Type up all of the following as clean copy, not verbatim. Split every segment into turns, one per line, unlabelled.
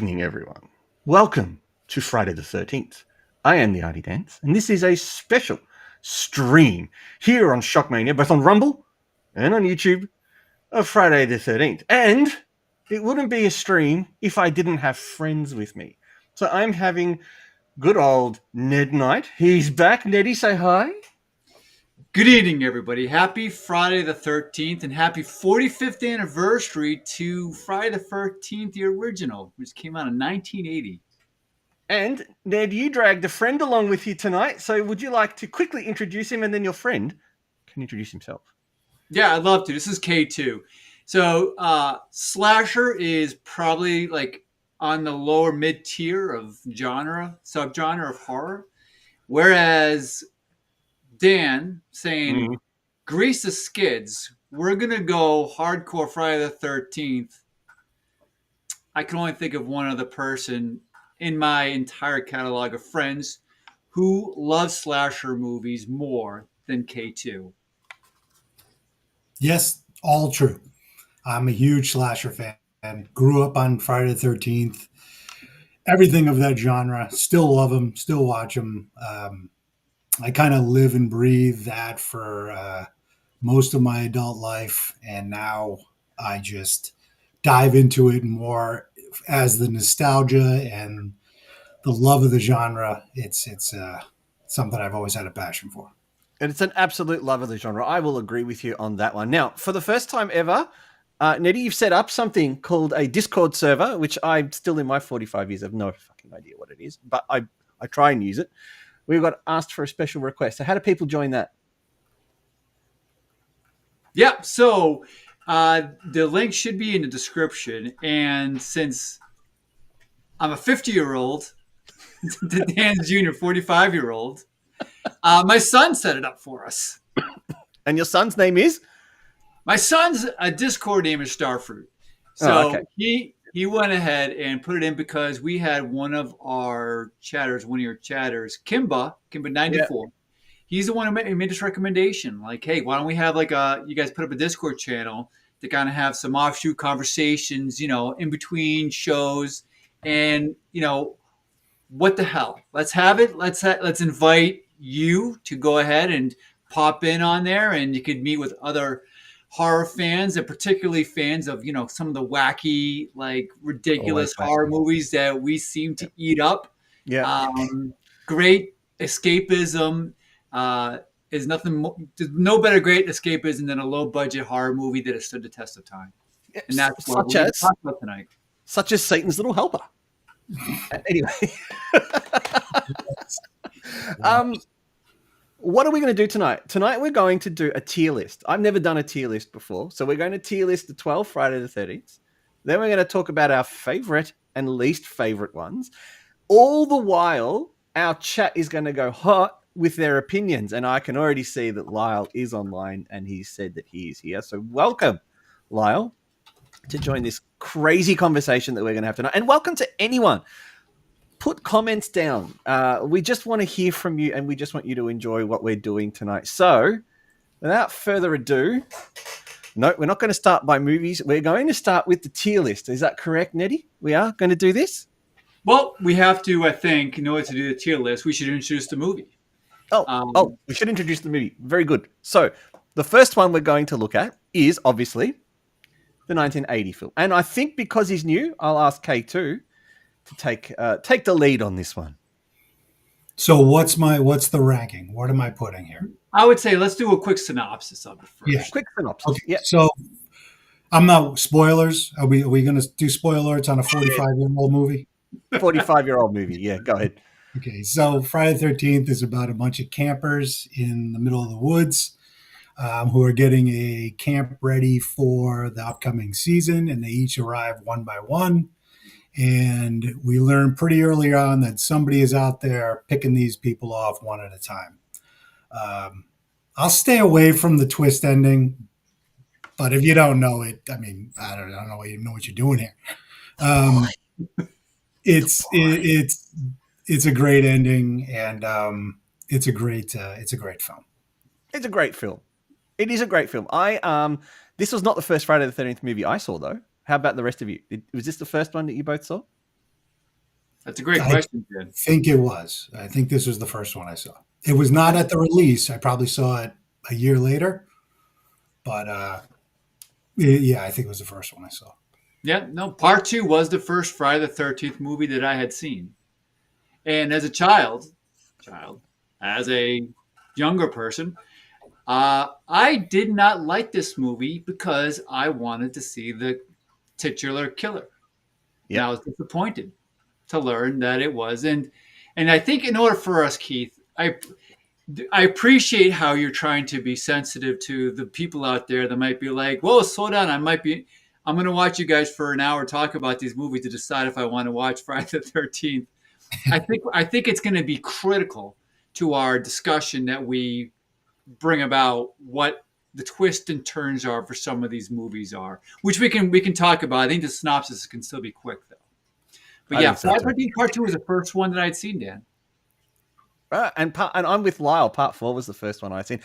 evening, everyone. Welcome to Friday the 13th. I am the Arty Dans, and this is a special stream here on Shockmania, both on Rumble and on YouTube, of Friday the 13th. And it wouldn't be a stream if I didn't have friends with me. So I'm having good old NeddKnight. He's back. Neddy, say hi.
Good evening, everybody. Happy Friday the 13th and happy 45th anniversary to Friday the 13th, the original, which came out in 1980.
And Ned, you dragged a friend along with you tonight. So would you like to quickly introduce him, and then your friend can introduce himself?
Yeah, I'd love to. This is K2. So slasher is probably like on the lower mid tier of subgenre of horror. Whereas Dan saying, grease the skids, we're going to go hardcore Friday the 13th. I can only think of one other person in my entire catalog of friends who love slasher movies more than K2.
Yes, all true. I'm a huge slasher fan. Grew up on Friday the 13th. Everything of that genre. Still love them. Still watch them. I kind of live and breathe that for most of my adult life. And now I just dive into it more as the nostalgia and the love of the genre. It's something I've always had a passion for.
And it's an absolute love of the genre. I will agree with you on that one. Now, for the first time ever, Neddy, you've set up something called a Discord server, which I still in my 45 years have no fucking idea what it is, but I try and use it. We got asked for a special request. So how do people join that?
Yeah, so the link should be in the description. And since I'm a 50-year-old, Dan's junior 45-year-old, my son set it up for us.
And your son's name is?
My son's Discord name is Starfruit. So he went ahead and put it in because we had one of your chatters, Kimba 94. Yep. He's the one who made this recommendation. Like, hey, why don't we have you guys put up a Discord channel to kind of have some offshoot conversations, in between shows, and what the hell? Let's have it. Let's invite you to go ahead and pop in on there, and you could meet with other horror fans, and particularly fans of some of the wacky, ridiculous horror movies that we seem to eat up.
Yeah.
Great escapism. Is nothing. There's no better great escapism than a low budget horror movie that has stood the test of time. And that's what we're going to talk about tonight.
Such as Satan's Little Helper. Anyway. What are we going to do tonight? Tonight we're going to do a tier list. I've never done a tier list before. So we're going to tier list the 12 Friday the 13th. Then we're going to talk about our favorite and least favorite ones. All the while, our chat is going to go hot with their opinions. And I can already see that Lyle is online and he said that he is here. So welcome, Lyle, to join this crazy conversation that we're going to have tonight. And welcome to anyone. Put comments down. We just want to hear from you, and we just want you to enjoy what we're doing tonight. So, without further ado, no, we're not going to start by movies. We're going to start with the tier list. Is that correct, Neddy? We are going to do this?
Well, we have to, I think, in order to do the tier list, we should introduce the movie.
We should introduce the movie. Very good. So, the first one we're going to look at is, obviously, the 1980 film. And I think because he's new, I'll ask K2 to take the lead on this one.
So what's the ranking? What am I putting here?
I would say let's do a quick synopsis of it first.
Yeah.
Quick synopsis.
Okay.
Yeah.
So I'm not spoilers. Are we going to do spoilers on a 45-year-old movie?
45-year-old movie. Yeah, go ahead.
Okay. So Friday the 13th is about a bunch of campers in the middle of the woods who are getting a camp ready for the upcoming season, and they each arrive one by one. And we learn pretty early on that somebody is out there picking these people off one at a time. I'll stay away from the twist ending, but if you don't know it, I mean, I don't know what you're doing here. It's a great ending, and it's a great film.
It's a great film. It is a great film. This was not the first Friday the 13th movie I saw, though. How about the rest of you? Was this the first one that you both saw?
That's a great
I
question, Jen.
think it was. I think this was the first one I saw. It was not at the release. I probably saw it a year later, but yeah, I think it was the first one I saw.
Yeah, no, part two was the first Friday the 13th movie that I had seen. And as a child, as a younger person, I did not like this movie because I wanted to see the titular killer. And
Yep.
I was disappointed to learn that it was. And I think in order for us, Keith, I appreciate how you're trying to be sensitive to the people out there that might be like, whoa, slow down. I'm going to watch you guys for an hour talk about these movies to decide if I want to watch Friday the 13th. I think it's going to be critical to our discussion that we bring about what the twists and turns are for some of these movies are, which we can talk about. I think the synopsis can still be quick though. But yeah, Friday the 13th Part 2 was the first one that I'd seen, Dan.
And I'm with Lyle. Part 4 was the first one I'd seen,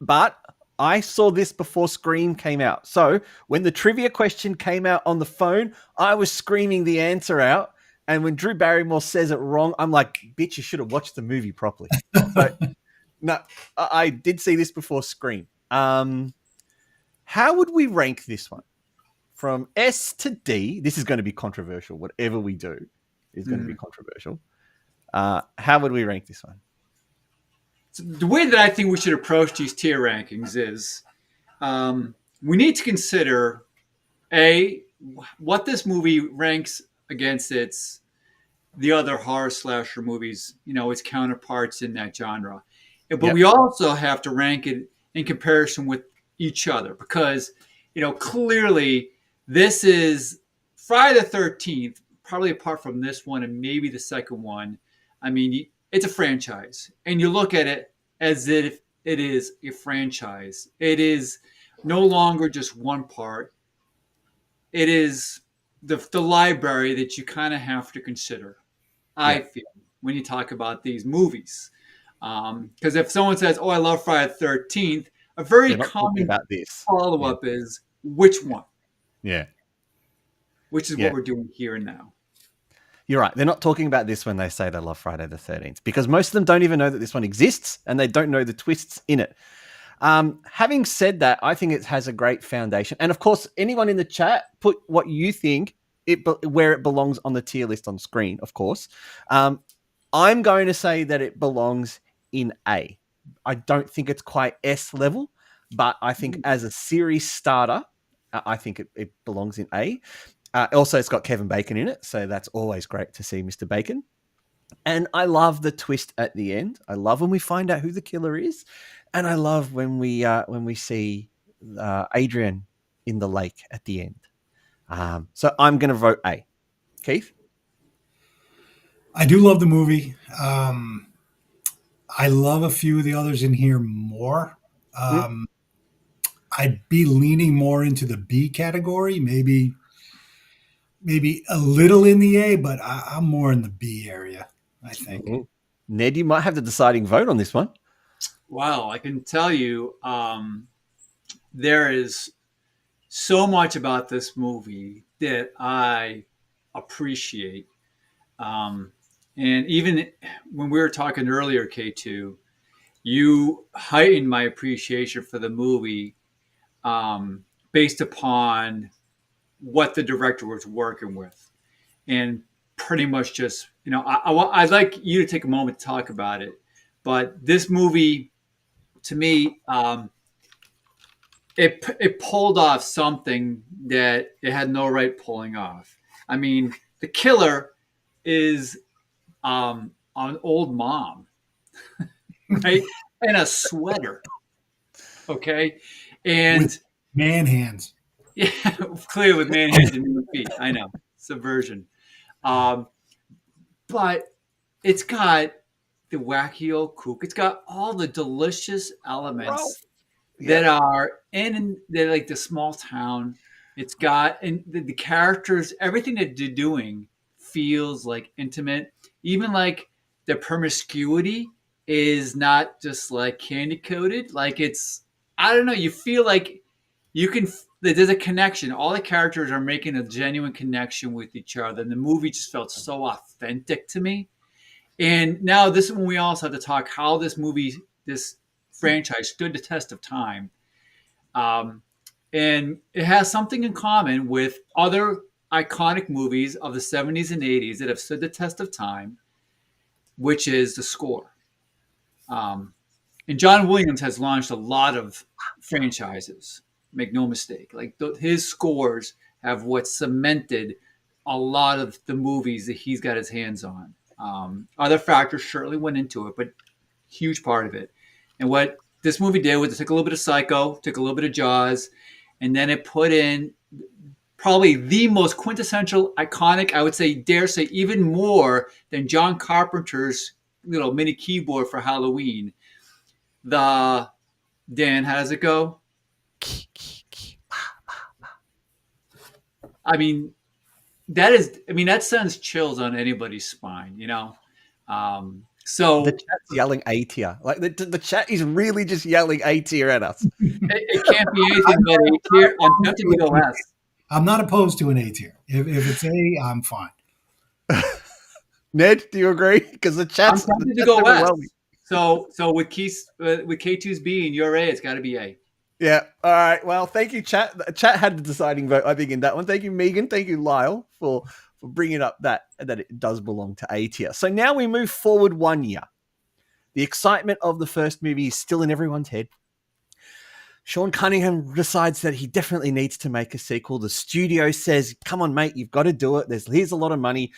but I saw this before Scream came out. So when the trivia question came out on the phone, I was screaming the answer out. And when Drew Barrymore says it wrong, I'm like, bitch, you should have watched the movie properly. So no, I did see this before Scream. How would we rank this one? From S to D, this is going to be controversial. Whatever we do is going to be controversial. How would we rank this one?
So the way that I think we should approach these tier rankings is we need to consider, what this movie ranks against the other horror slasher movies, its counterparts in that genre. But we also have to rank it in comparison with each other because, clearly this is Friday the 13th, probably apart from this one and maybe the second one. I mean, it's a franchise, and you look at it as if it is a franchise. It is no longer just one part. It is the library that you kind of have to consider, I feel, when you talk about these movies. Because if someone says, "Oh, I love Friday the 13th," a very common follow-up is, "Which one?"
Yeah.
Which is what we're doing here and now.
You're right. They're not talking about this when they say they love Friday the 13th because most of them don't even know that this one exists and they don't know the twists in it. Having said that, I think it has a great foundation. And of course, anyone in the chat, put what you think where it belongs on the tier list on screen, of course. I'm going to say that it belongs in A. I don't think it's quite S level, but I think as a series starter, I think it belongs in A. Also, it's got Kevin Bacon in it, so that's always great to see Mr. Bacon. And I love the twist at the end. I love when we find out who the killer is, and I love when we see Adrian in the lake at the end. So I'm going to vote A. Keith?
I do love the movie. I love a few of the others in here more. I'd be leaning more into the B category, maybe a little in the A, but I'm more in the B area, I think.
Mm-hmm. Ned, you might have the deciding vote on this one.
Wow, I can tell you there is so much about this movie that I appreciate. And even when we were talking earlier, K2, you heightened my appreciation for the movie based upon what the director was working with. And pretty much just, I'd like you to take a moment to talk about it. But this movie, to me, it pulled off something that it had no right pulling off. I mean, the killer is an old mom, right? And a sweater. Okay. And
with man hands.
Yeah, clear with man hands and human feet. I know. Subversion. But it's got the wacky old kook. It's got all the delicious elements that are in like the small town. It's got, and the characters, everything that they're doing feels like intimate. Even like the promiscuity is not just like candy coated. Like it's, I don't know. You feel like you can there's a connection. All the characters are making a genuine connection with each other. And the movie just felt so authentic to me. And now this is when we also have to talk how this franchise stood the test of time. And it has something in common with other iconic movies of the 70s and 80s that have stood the test of time, which is the score. And John Williams has launched a lot of franchises. Make no mistake. Like his scores have what cemented a lot of the movies that he's got his hands on. Other factors certainly went into it, but huge part of it. And what this movie did was it took a little bit of Psycho, took a little bit of Jaws, and then it put in probably the most quintessential, iconic, I would say, dare say, even more than John Carpenter's mini keyboard for Halloween. Dan, how does it go? I mean, that sends chills on anybody's spine, So
the chat's yelling A tier. Like the chat is really just yelling A tier at us.
It can't be anything but A tier. I'm tempted to go S.
I'm not opposed to an A tier. If it's A, I'm fine.
Ned, do you agree? Because the chat's
I'm tempted to go S. So with K2's B and your A, it's got to be A.
Yeah. All right. Well, thank you, chat. Chat had the deciding vote, I think, in that one. Thank you, Megan. Thank you, Lyle, for bringing up that it does belong to A tier. So now we move forward 1 year. The excitement of the first movie is still in everyone's head. Sean Cunningham decides that he definitely needs to make a sequel. The studio says, come on, mate, you've got to do it. Here's a lot of money.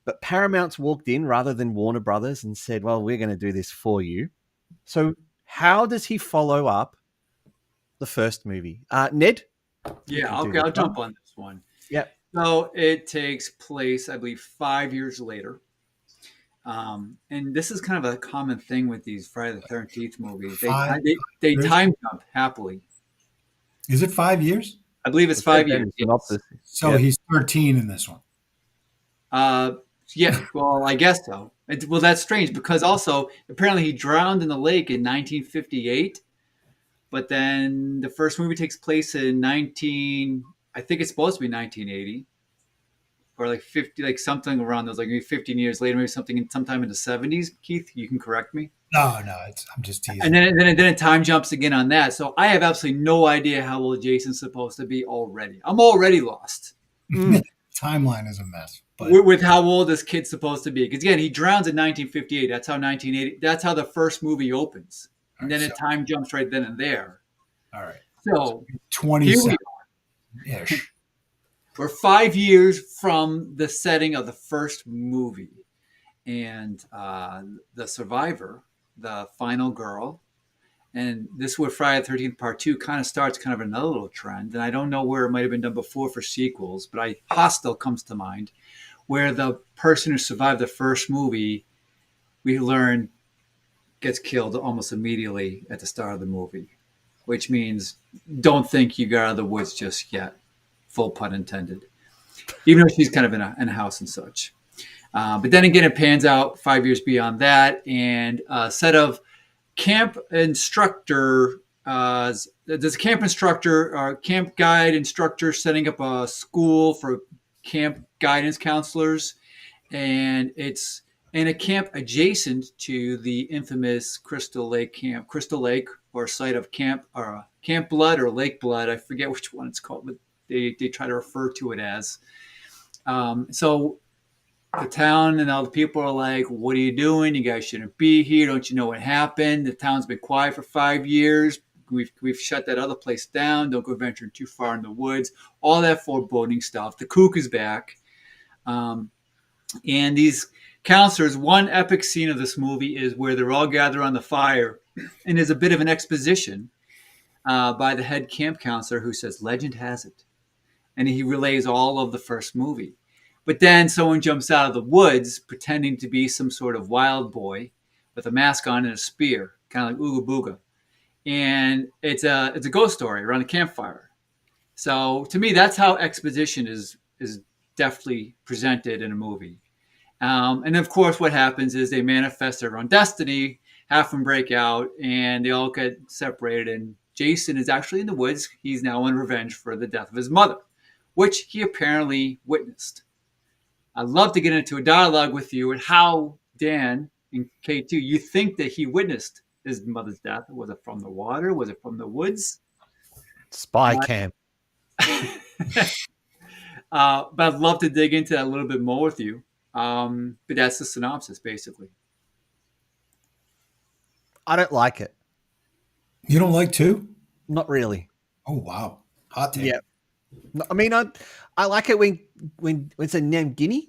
But Paramount's walked in rather than Warner Brothers and said, well, we're going to do this for you. So how does he follow up the first movie? Ned?
Yeah, okay, I'll jump on this one.
Yeah.
So it takes place, I believe, 5 years later. And this is kind of a common thing with these Friday the 13th movies. They time jump happily.
Is it 5 years?
I believe it's 5 years.
So he's 13 in this one.
Yeah, well, I guess so. Well, that's strange because also apparently he drowned in the lake in 1958. But then the first movie takes place in I think it's supposed to be 1980. Or like 50, like something around those, like maybe 15 years later, maybe sometime in the 70s. Keith, you can correct me.
No, I'm just teasing.
And then it time jumps again on that. So I have absolutely no idea how old Jason's supposed to be already. I'm already lost.
Timeline is a mess. But
with how old this kid's supposed to be. Because again, he drowns in 1958. That's how 1980. That's how the first movie opens. And then it time jumps right then and there.
All right.
So
27-ish.
We're 5 years from the setting of the first movie. And the survivor, the final girl, and this is where Friday the 13th Part 2 kind of starts kind of another little trend. And I don't know where it might have been done before for sequels, but Hostel comes to mind, where the person who survived the first movie, we learn, gets killed almost immediately at the start of the movie, which means don't think you got out of the woods just yet. Full pun intended. Even though she's kind of in a house and such. But then again, it pans out 5 years beyond that, and a set of camp instructor, there's a camp instructor, camp guide instructor setting up a school for camp guidance counselors, and it's in a camp adjacent to the infamous Crystal Lake, or site of Camp Blood or Lake Blood. I forget which one it's called, but they try to refer to it as. So the town and all the people are like, what are you doing? You guys shouldn't be here. Don't you know what happened? The town's been quiet for 5 years. We've shut that other place down. Don't go venturing too far in the woods. All that foreboding stuff. The kook is back. And these counselors, one epic scene of this movie is where they're all gathered on the fire. And there's a bit of an exposition by the head camp counselor who says, legend has it. And he relays all of the first movie. But then someone jumps out of the woods pretending to be some sort of wild boy with a mask on and a spear, kind of like Ooga Booga. And it's a ghost story around a campfire. So to me, that's how exposition is deftly presented in a movie. And of course, what happens is they manifest their own destiny, half of them break out, and they all get separated, and Jason is actually in the woods. He's now on revenge for the death of his mother, which he apparently witnessed. I'd love to get into a dialogue with you and how, Dan, in K2, you think that he witnessed his mother's death. Was it from the water? Was it from the woods?
Spy cam.
But I'd love to dig into that a little bit more with you. But that's the synopsis, basically.
I don't like it.
You don't like 2?
Not really.
Oh, wow. Hot take.
Yeah. I mean, I like it when it's a Namgini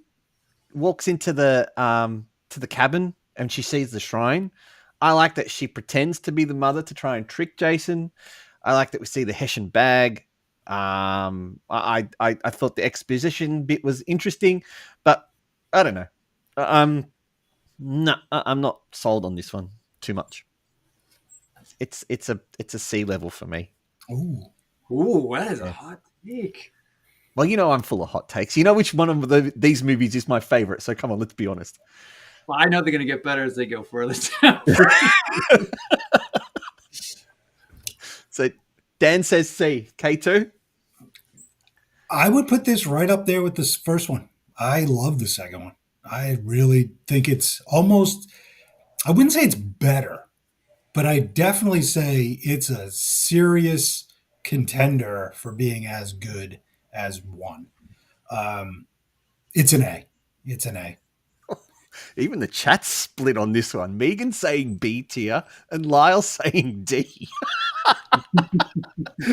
walks into the cabin and she sees the shrine. I like that she pretends to be the mother to try and trick Jason. I like that we see the Hessian bag. I thought the exposition bit was interesting, but I don't know. No, I'm not sold on this one too much. It's a C level for me.
Ooh,
That is a hot take.
Well, you know I'm full of hot takes. You know which one of these movies is my favorite. So come on, let's be honest.
Well, I know they're going to get better as they go further down.
So Dan says C. K2?
I would put this right up there with this first one. I love the second one. I really think it's almost, I wouldn't say it's better, but I definitely say it's a serious contender for being as good as 1. It's an A. It's an A.
Even the chat's split on this one. Megan saying B tier and Lyle saying D.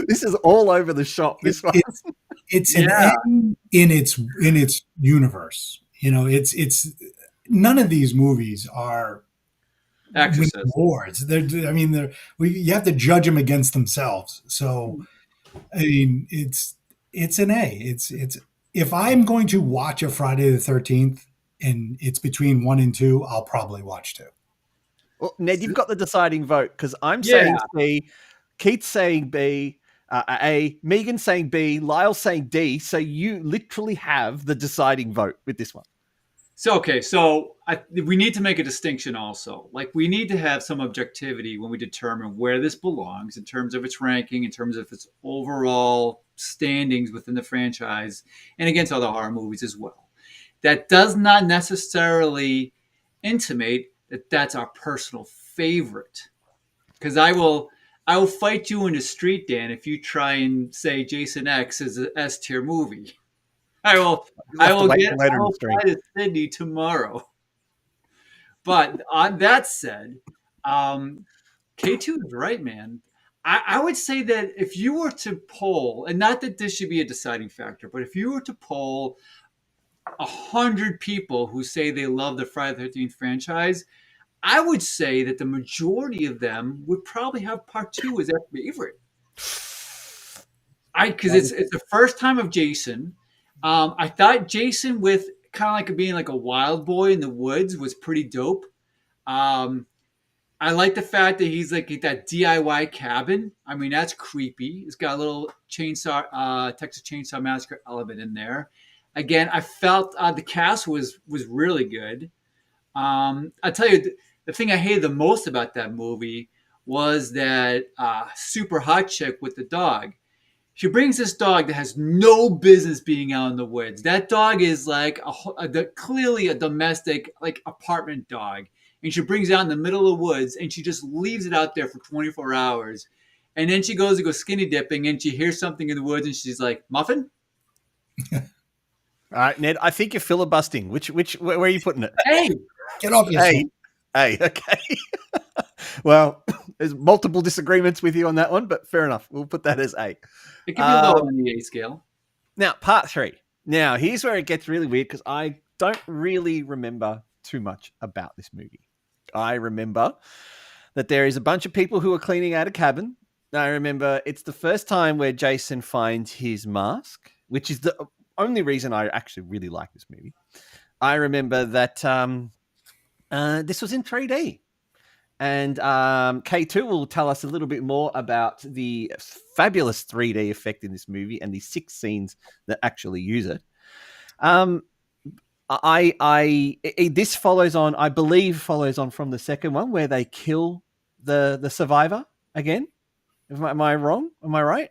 This is all over the shop. This one.
It's an A in its universe. You know, it's none of these movies are awards. You have to judge them against themselves. So, I mean, it's an A. It's if I'm going to watch a Friday the 13th and it's between 1 and 2, I'll probably watch 2.
Well, Ned, you've got the deciding vote because I'm saying C, Keith's saying B, A, Megan saying B, Lyle saying D. So you literally have the deciding vote with this one.
So we need to make a distinction also. Like, we need to have some objectivity when we determine where this belongs in terms of its ranking, in terms of its overall standings within the franchise and against other horror movies as well. That does not necessarily intimate that that's our personal favorite. Because I will fight you in the street, Dan, if you try and say Jason X is an S tier movie. I will fight Sydney tomorrow. But on that said, K2 is right, man. I would say that if you were to poll, and not that this should be a deciding factor, but if you were to poll 100 people who say they love the Friday the 13th franchise, I would say that the majority of them would probably have part 2 as their favorite. Because it's the first time of Jason. I thought Jason with kind of like being like a wild boy in the woods was pretty dope. I like the fact that he's like that DIY cabin. I mean, that's creepy. It's got a little chainsaw, Texas Chainsaw Massacre element in there. Again, I felt the cast was really good. I tell you, the thing I hated the most about that movie was that super hot chick with the dog. She brings this dog that has no business being out in the woods. That dog is like clearly a domestic, like apartment dog. And she brings it out in the middle of the woods and she just leaves it out there for 24 hours. And then she goes to go skinny dipping and she hears something in the woods and she's like, muffin?
All right, Ned, I think you're filibustering. Where are you putting it?
Hey,
get off your
A, okay. Well, there's multiple disagreements with you on that one, but fair enough. We'll put that as A.
It can be low on the A scale.
Now, part 3. Now, here's where it gets really weird because I don't really remember too much about this movie. I remember that there is a bunch of people who are cleaning out a cabin. I remember it's the first time where Jason finds his mask, which is the only reason I actually really like this movie. I remember that this was in 3D. And K2 will tell us a little bit more about the fabulous 3D effect in this movie and the 6 scenes that actually use it. This follows on, I believe, from the second one where they kill the survivor again. Am I wrong? Am I right?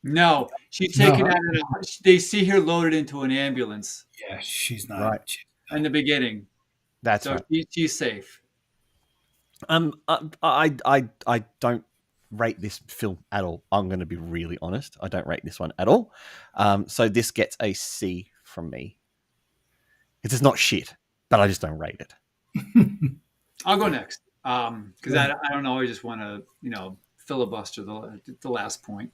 No, she's
No.
taken out. They see her loaded into an ambulance
Yeah, she's not.
Right.
in the beginning,
That's
so
right.
she's safe.
I don't rate this film at all. I'm going to be really honest. I don't rate this one at all. So this gets a C from me. It's not shit, but I just don't rate it.
I'll go next because I don't know. I just want to filibuster the last point.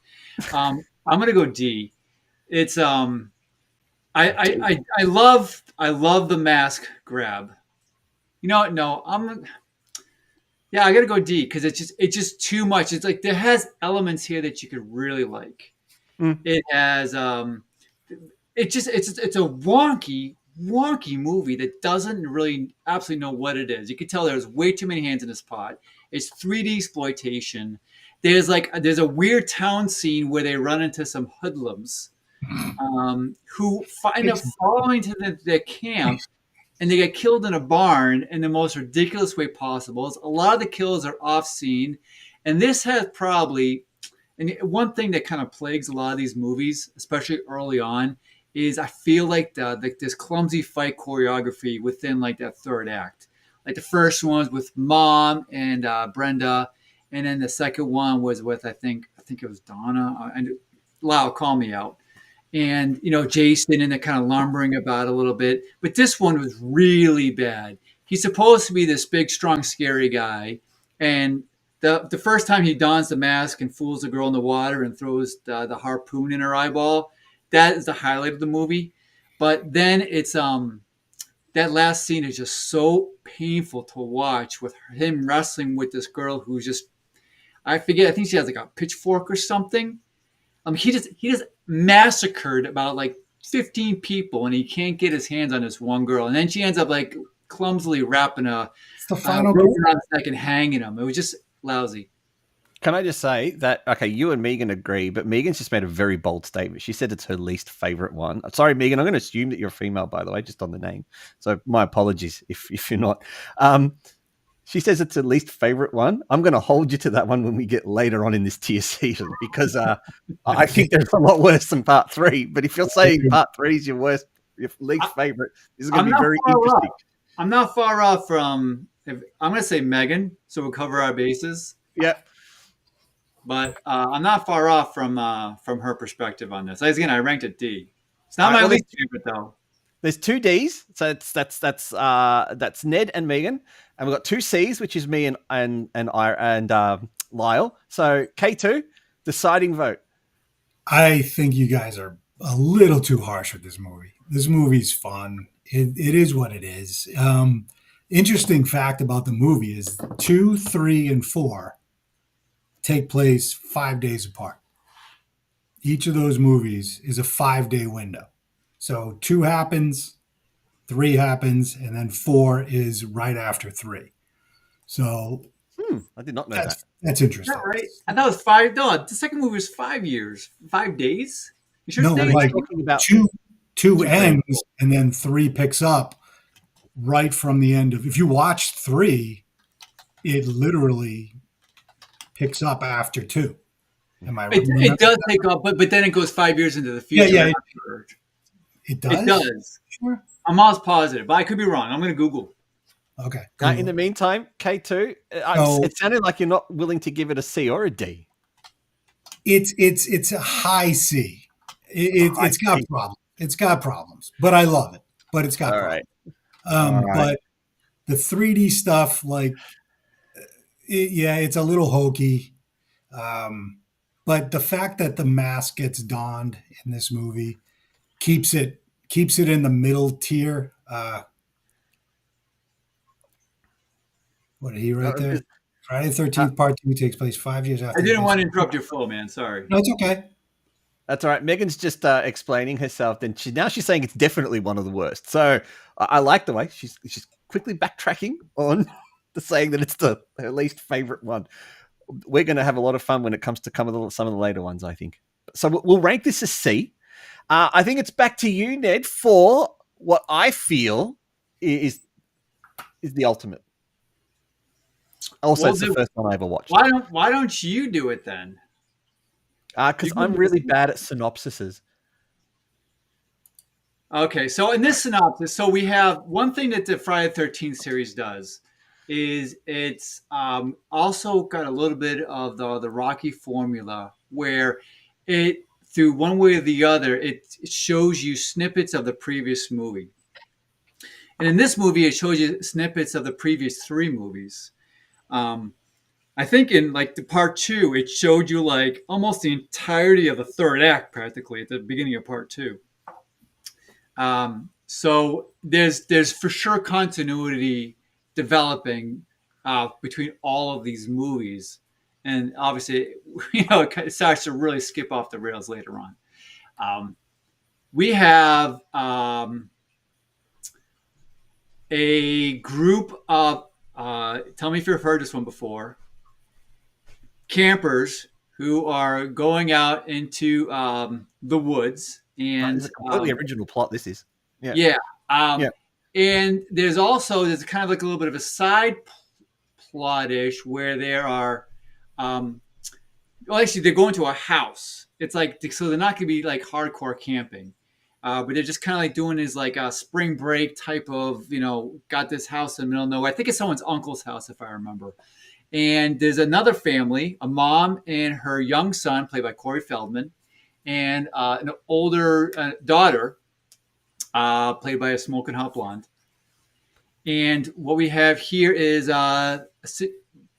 I'm going to go D. It's I love the mask grab. You know what? No, I got to go D because it's just too much. It's like there has elements here that you could really like. It has it's a wonky movie that doesn't really absolutely know what it is. You can tell there's way too many hands in this pot. It's 3D exploitation. There's a weird town scene where they run into some hoodlums who end up falling to their camp, and they get killed in a barn in the most ridiculous way possible. A lot of the kills are off scene, and this has probably, and one thing that kind of plagues a lot of these movies, especially early on, is I feel like this clumsy fight choreography within like that third act. Like the first one was with Mom and Brenda, and then the second one was with I think it was Donna and Lau, call me out, and Jason, and they're kind of lumbering about a little bit. But this one was really bad. He's supposed to be this big, strong, scary guy, and the first time he dons the mask and fools the girl in the water and throws the harpoon in her eyeball, that is the highlight of the movie. But then it's that last scene is just so painful to watch with him wrestling with this girl who's just, I forget, I think she has like a pitchfork or something. He just massacred about like 15 people, and he can't get his hands on this one girl. And then she ends up like clumsily wrapping a rope around his neck and hanging him. It was just lousy.
Can I just say that, okay, you and Megan agree, but Megan's just made a very bold statement. She said it's her least favorite one. Sorry, Megan, I'm going to assume that you're female, by the way, just on the name. So my apologies if you're not. She says it's her least favorite one. I'm going to hold you to that one when we get later on in this tier season, because I think there's a lot worse than part 3. But if you're saying part 3 is your least favorite, this is going to be very interesting.
I'm not far off from, I'm going to say Megan, so we'll cover our bases.
Yep.
But I'm not far off from her perspective on this. Again, I ranked it D. It's not my least favorite though.
There's 2 Ds, so that's Ned and Megan, and we've got 2 Cs, which is me and Lyle. So K2, deciding vote.
I think you guys are a little too harsh with this movie. This movie's fun. It is what it is. Interesting fact about the movie is 2, 3, and 4 take place 5 days apart. Each of those movies is a 5-day window. So 2 happens, 3 happens, and then 4 is right after 3. So
I did not know that.
That's interesting.
Right? I thought it was 5. No, the second movie was 5 years, 5 days. You sure?
No, like
talking about
2 ends, and then 3 picks up right from the end of. If you watch 3, it literally picks up after 2. Am I right?
It does take up, but then it goes 5 years into the future.
Yeah. It does?
It does.
Sure.
I'm almost positive, but I could be wrong. I'm going to Google.
Okay.
In the meantime, K2, it sounded like you're not willing to give it a C or a D.
It's a high C. It's got problems. It's got problems, but I love it. But it's got problems. Right. But the 3D stuff, it's a little hokey. But the fact that the mask gets donned in this movie keeps it in the middle tier. What did he write there? Friday the 13th Part 2 takes place 5 years after.
I didn't want to interrupt your flow, man. Sorry.
No, it's okay.
That's all right. Megan's just explaining herself. Then she's saying it's definitely one of the worst. So I like the way she's quickly backtracking on to saying that it's her least favorite one. We're going to have a lot of fun when it comes to some of the later ones, I think. So we'll rank this as C. I think it's back to you, Ned, for what I feel is the ultimate. Also, it's the first one I ever watched.
Why don't you do it then?
Because I'm really bad at synopsises.
Okay, so in this synopsis, so we have one thing that the Friday the 13th series does is it's also got a little bit of the Rocky formula where it, through one way or the other, it shows you snippets of the previous movie. And in this movie, it shows you snippets of the previous 3 movies. I think in like the part 2, it showed you like almost the entirety of the 3rd act practically at the beginning of part 2. So there's for sure continuity developing between all of these movies, and obviously, it starts to really skip off the rails later on. We have a group of tell me if you've heard this one before. Campers who are going out into the woods, and
it's a completely original plot. This is,
yeah. And there's kind of like a little bit of a side plot-ish where there are, actually they're going to a house. It's like, so they're not going to be like hardcore camping, but they're just kind of like doing this like a spring break type of, got this house in the middle of nowhere. I think it's someone's uncle's house if I remember. And there's another family, a mom and her young son, played by Corey Feldman, and an older daughter, played by a smoking hot blonde. And what we have here is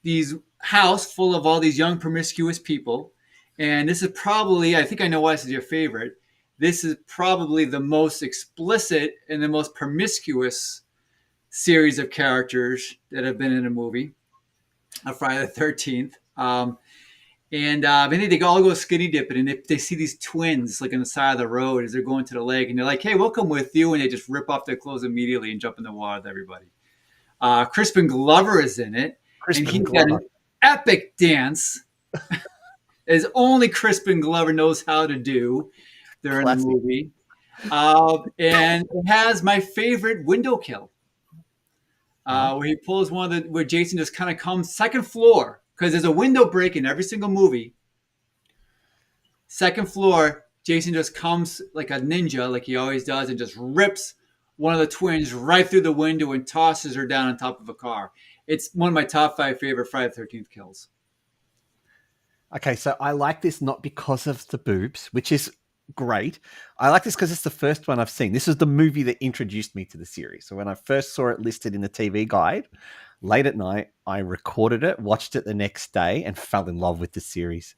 these house full of all these young promiscuous people. And this is probably, I think I know why this is your favorite. This is probably the most explicit and the most promiscuous series of characters that have been in a movie. Friday the 13th. And they all go skinny dipping, and they see these twins like on the side of the road as they're going to the lake, and they're like, "Hey, we'll come with you," and they just rip off their clothes immediately and jump in the water with everybody. Crispin Glover is in it, and he's got an epic dance as only Crispin Glover knows how to do during the movie. And it has my favorite window kill. Where he pulls where Jason just kind of comes second floor, because there's a window break in every single movie. Second floor, Jason just comes like a ninja, like he always does, and just rips one of the twins right through the window and tosses her down on top of a car. It's one of my top 5 favorite Friday the 13th kills.
Okay, so I like this not because of the boobs, which is great. I like this because it's the first one I've seen. This is the movie that introduced me to the series. So when I first saw it listed in the TV guide, late at night, I recorded it, watched it the next day, and fell in love with the series.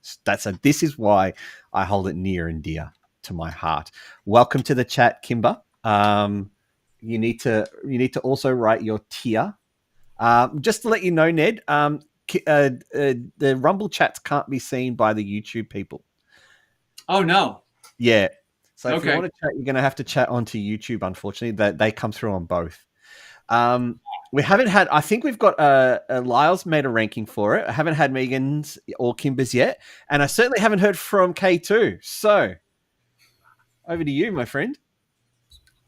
This is why I hold it near and dear to my heart. Welcome to the chat, Kimber. You need to also write your tier. Just to let you know, Ned, the Rumble chats can't be seen by the YouTube people.
Oh no.
Yeah. So if you want to chat, you're going to have to chat onto YouTube, unfortunately. They come through on both. We haven't had, I think we've got Lyle's made a ranking for it. I haven't had Megan's or Kimber's yet. And I certainly haven't heard from K2. So over to you, my friend.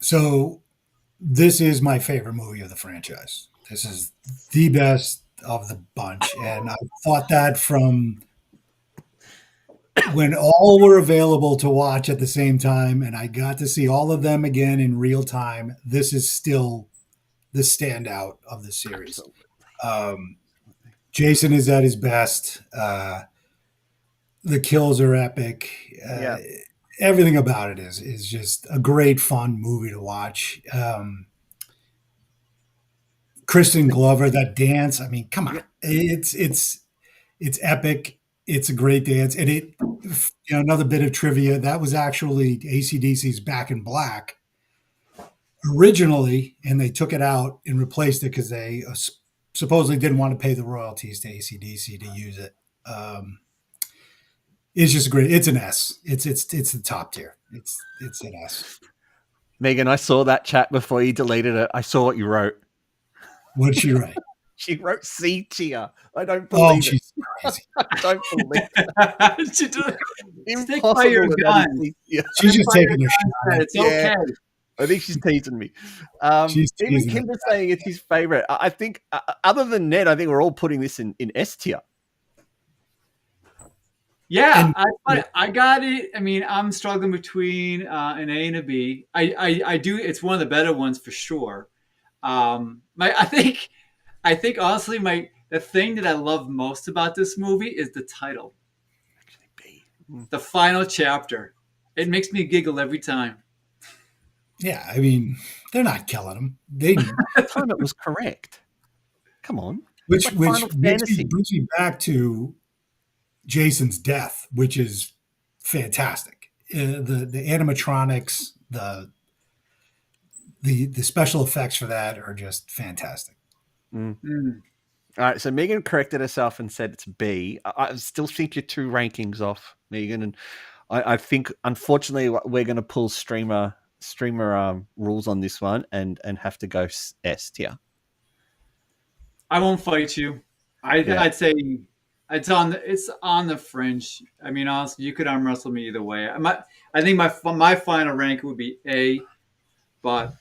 So this is my favorite movie of the franchise. This is the best of the bunch. And I thought that from when all were available to watch at the same time, and I got to see all of them again in real time. This is still the standout of the series. Jason is at his best. The kills are epic. Everything about it is just a great, fun movie to watch. Kristen Glover, that dance. I mean, come on, it's epic. It's a great dance. And another bit of trivia, that was actually AC/DC's Back in Black originally, and they took it out and replaced it because they supposedly didn't want to pay the royalties to AC/DC to use it. It's just great. It's an S. It's the top tier. It's an S.
Megan, I saw that chat before you deleted it. I saw what you wrote.
What'd she write?
She wrote C tier. I don't believe it.
She's crazy.
I don't believe it.
She did.
Impossible.
Stick by your gun.
She's just taking a shot.
It's okay.
I think she's teasing me.
She's
Even
teasing
Kimber's
us.
saying it's his favorite. I think, other than Ned, I think we're all putting this in S tier.
Yeah,
And
I got it. I mean, I'm struggling between an A and a B. I do. It's one of the better ones for sure. I think honestly, the thing that I love most about this movie is the title,
Actually, B. Mm.
the final chapter. It makes me giggle every time.
yeah, I mean, they're not killing him. They
At the time, it was correct. Come on. It's
which
like
which
Final Fantasy.
brings me back to Jason's death, which is fantastic. The animatronics, the special effects for that are just fantastic.
Mm.
Mm.
All right, so Megan corrected herself and said it's B. I still think you're 2 rankings off, Megan, and I think unfortunately we're going to pull streamer rules on this one and have to go S tier.
I won't fight you.
Yeah.
I'd say it's on the fringe. I mean, honestly, you could arm wrestle me either way. I think my final rank would be A, but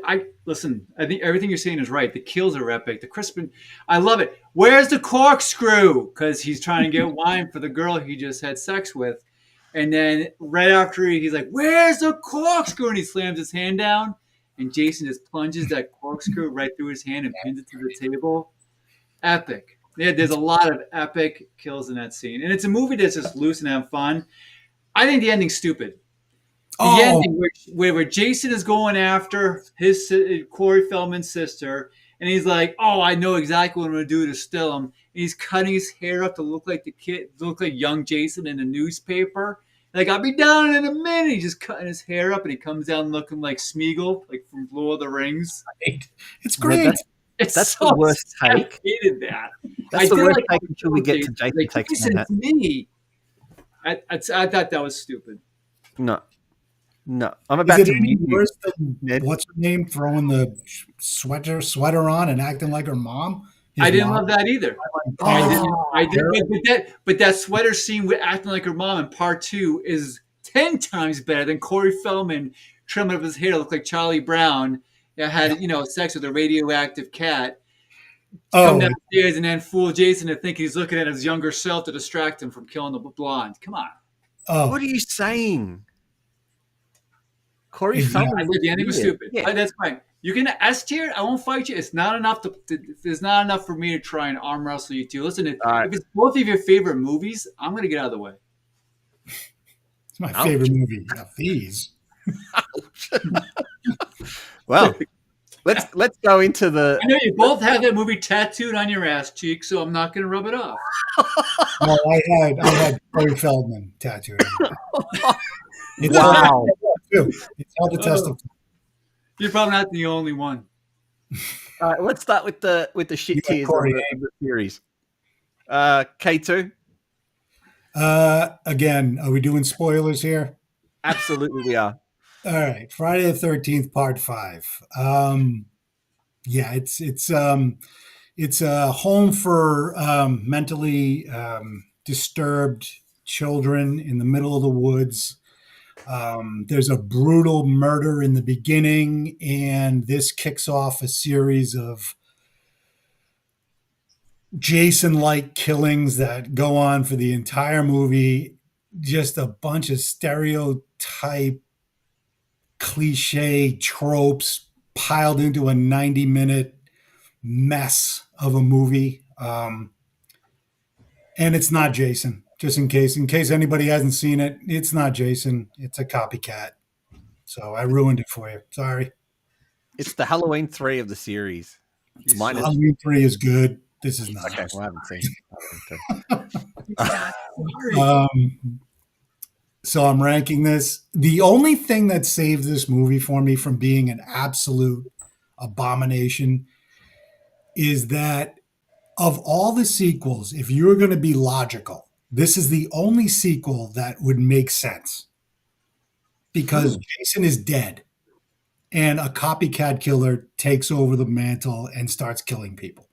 I listen. I think everything you're saying is right. The kills are epic. The Crispin, I love it. Where's the corkscrew? Because he's trying to get wine for the girl he just had sex with, and then right after he's like, "Where's the corkscrew?" and he slams his hand down, and Jason just plunges that corkscrew right through his hand and pins it to the table. Epic. Yeah, there's a lot of epic kills in that scene, and it's a movie that's just loose and have fun. I think the ending's stupid. The ending where Jason is going after his Corey Feldman's sister, and he's like, "Oh, I know exactly what I'm going to do to still him." And he's cutting his hair up to look like young Jason in the newspaper. Like, "I'll be down in a minute." He's just cutting his hair up, and he comes down looking like Smeagol, like from Lord of the Rings.
It's great.
That's the worst take.
I hated that.
That's the worst take until we get to Jason
like,
takes
listen
that.
to me. I thought that was stupid.
No. I'm about
Is it
to
any
mute
worse than
Ned.
what's her name throwing the sweater on and acting like her mom?
I didn't love that either.
Oh,
I did, but that sweater scene with acting like her mom in part 2 is 10 times better than Corey Feldman trimming up his hair to look like Charlie Brown that had, sex with a radioactive cat. Come downstairs and then fool Jason to think he's looking at his younger self to distract him from killing the blonde. Come on.
What are you saying? Corey Feldman.
I said the ending was stupid.
Yeah.
That's fine. You can S tier. I won't fight you. It's not enough there's not enough for me to try and arm wrestle you too. Listen, if it's both of your favorite movies, I'm gonna get out of the way.
It's my favorite movie. Fees.
Well, let's go into the.
I know you both have that movie tattooed on your ass cheek, so I'm not gonna rub it off.
Well, I had Corey Feldman tattooed.
Wow.
It's held the test of time.
You're probably not the only one.
All right, let's start with the shit tiers of the series. K2.
Again, are we doing spoilers here?
Absolutely, we are.
All right, Friday the 13th, Part 5. Yeah, it's a home for mentally disturbed children in the middle of the woods. There's a brutal murder in the beginning, and this kicks off a series of Jason-like killings that go on for the entire movie. Just a bunch of stereotype, cliche tropes piled into a 90-minute mess of a movie. And it's not Jason. Just in case anybody hasn't seen it, it's not Jason. It's a copycat. So I ruined it for you. Sorry.
It's the Halloween 3 of the series.
Halloween 3 is good. This is not.
Okay, well, I haven't seen it.
So I'm ranking this. The only thing that saved this movie for me from being an absolute abomination is that of all the sequels, if you were going to be logical, this is the only sequel that would make sense because Jason is dead and a copycat killer takes over the mantle and starts killing people.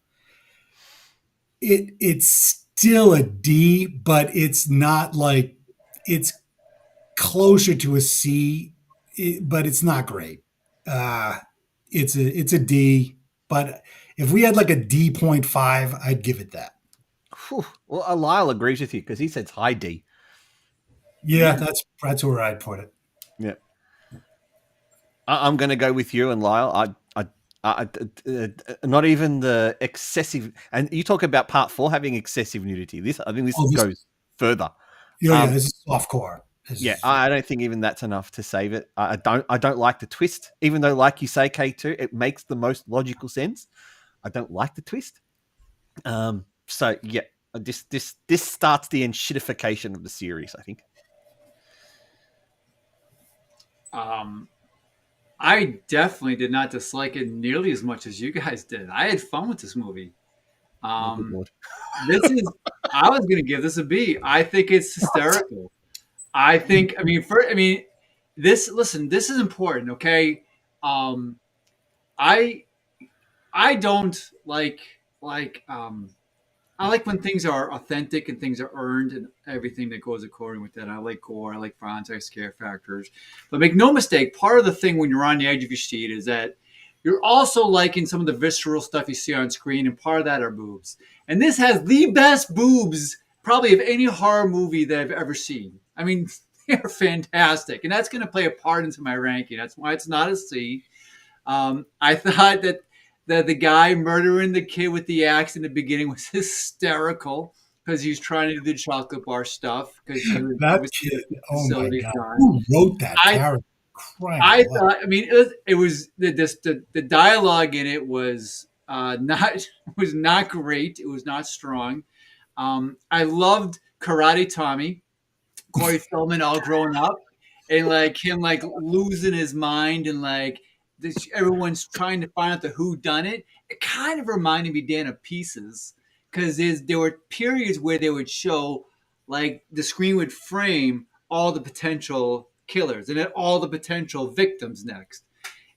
It's still a D, but it's not like it's closer to a C but it's not great. It's a D, but if we had like a D.5, I'd give it that.
Whew. Well, Lyle agrees with you because he says high D.
Yeah, that's where I'd put it.
Yeah, I'm going to go with you and Lyle. Not even the excessive. And you talk about part 4 having excessive nudity. I think this goes further.
Yeah, this is softcore.
I don't think even that's enough to save it. I don't like the twist, even though, like you say, K2, it makes the most logical sense. I don't like the twist. So yeah, this starts the enshittification of the series, I think.
I definitely did not dislike it nearly as much as you guys did. I had fun with this movie. I was going to give this a B. I think it's hysterical. This is important, okay? I don't I like when things are authentic and things are earned and everything that goes according with that. I like gore, I like violence, I like scare factors. But make no mistake, part of the thing when you're on the edge of your seat is that you're also liking some of the visceral stuff you see on screen, and part of that are boobs. And this has the best boobs probably of any horror movie that I've ever seen. I mean, they're fantastic. And that's going to play a part into my ranking. That's why it's not a C. I thought that the guy murdering the kid with the axe in the beginning was hysterical because he was trying to do the chocolate bar stuff. Because
that kid, oh my God, who wrote that character?
I thought, I mean, it was the dialogue in it was not great. It was not strong. I loved Karate Tommy, Corey Feldman, all grown up, and like him like losing his mind and like everyone's trying to find out the who done it. It kind of reminded me, Dan, of Pieces, because there were periods where they would show like the screen would frame all the potential killers and then all the potential victims next.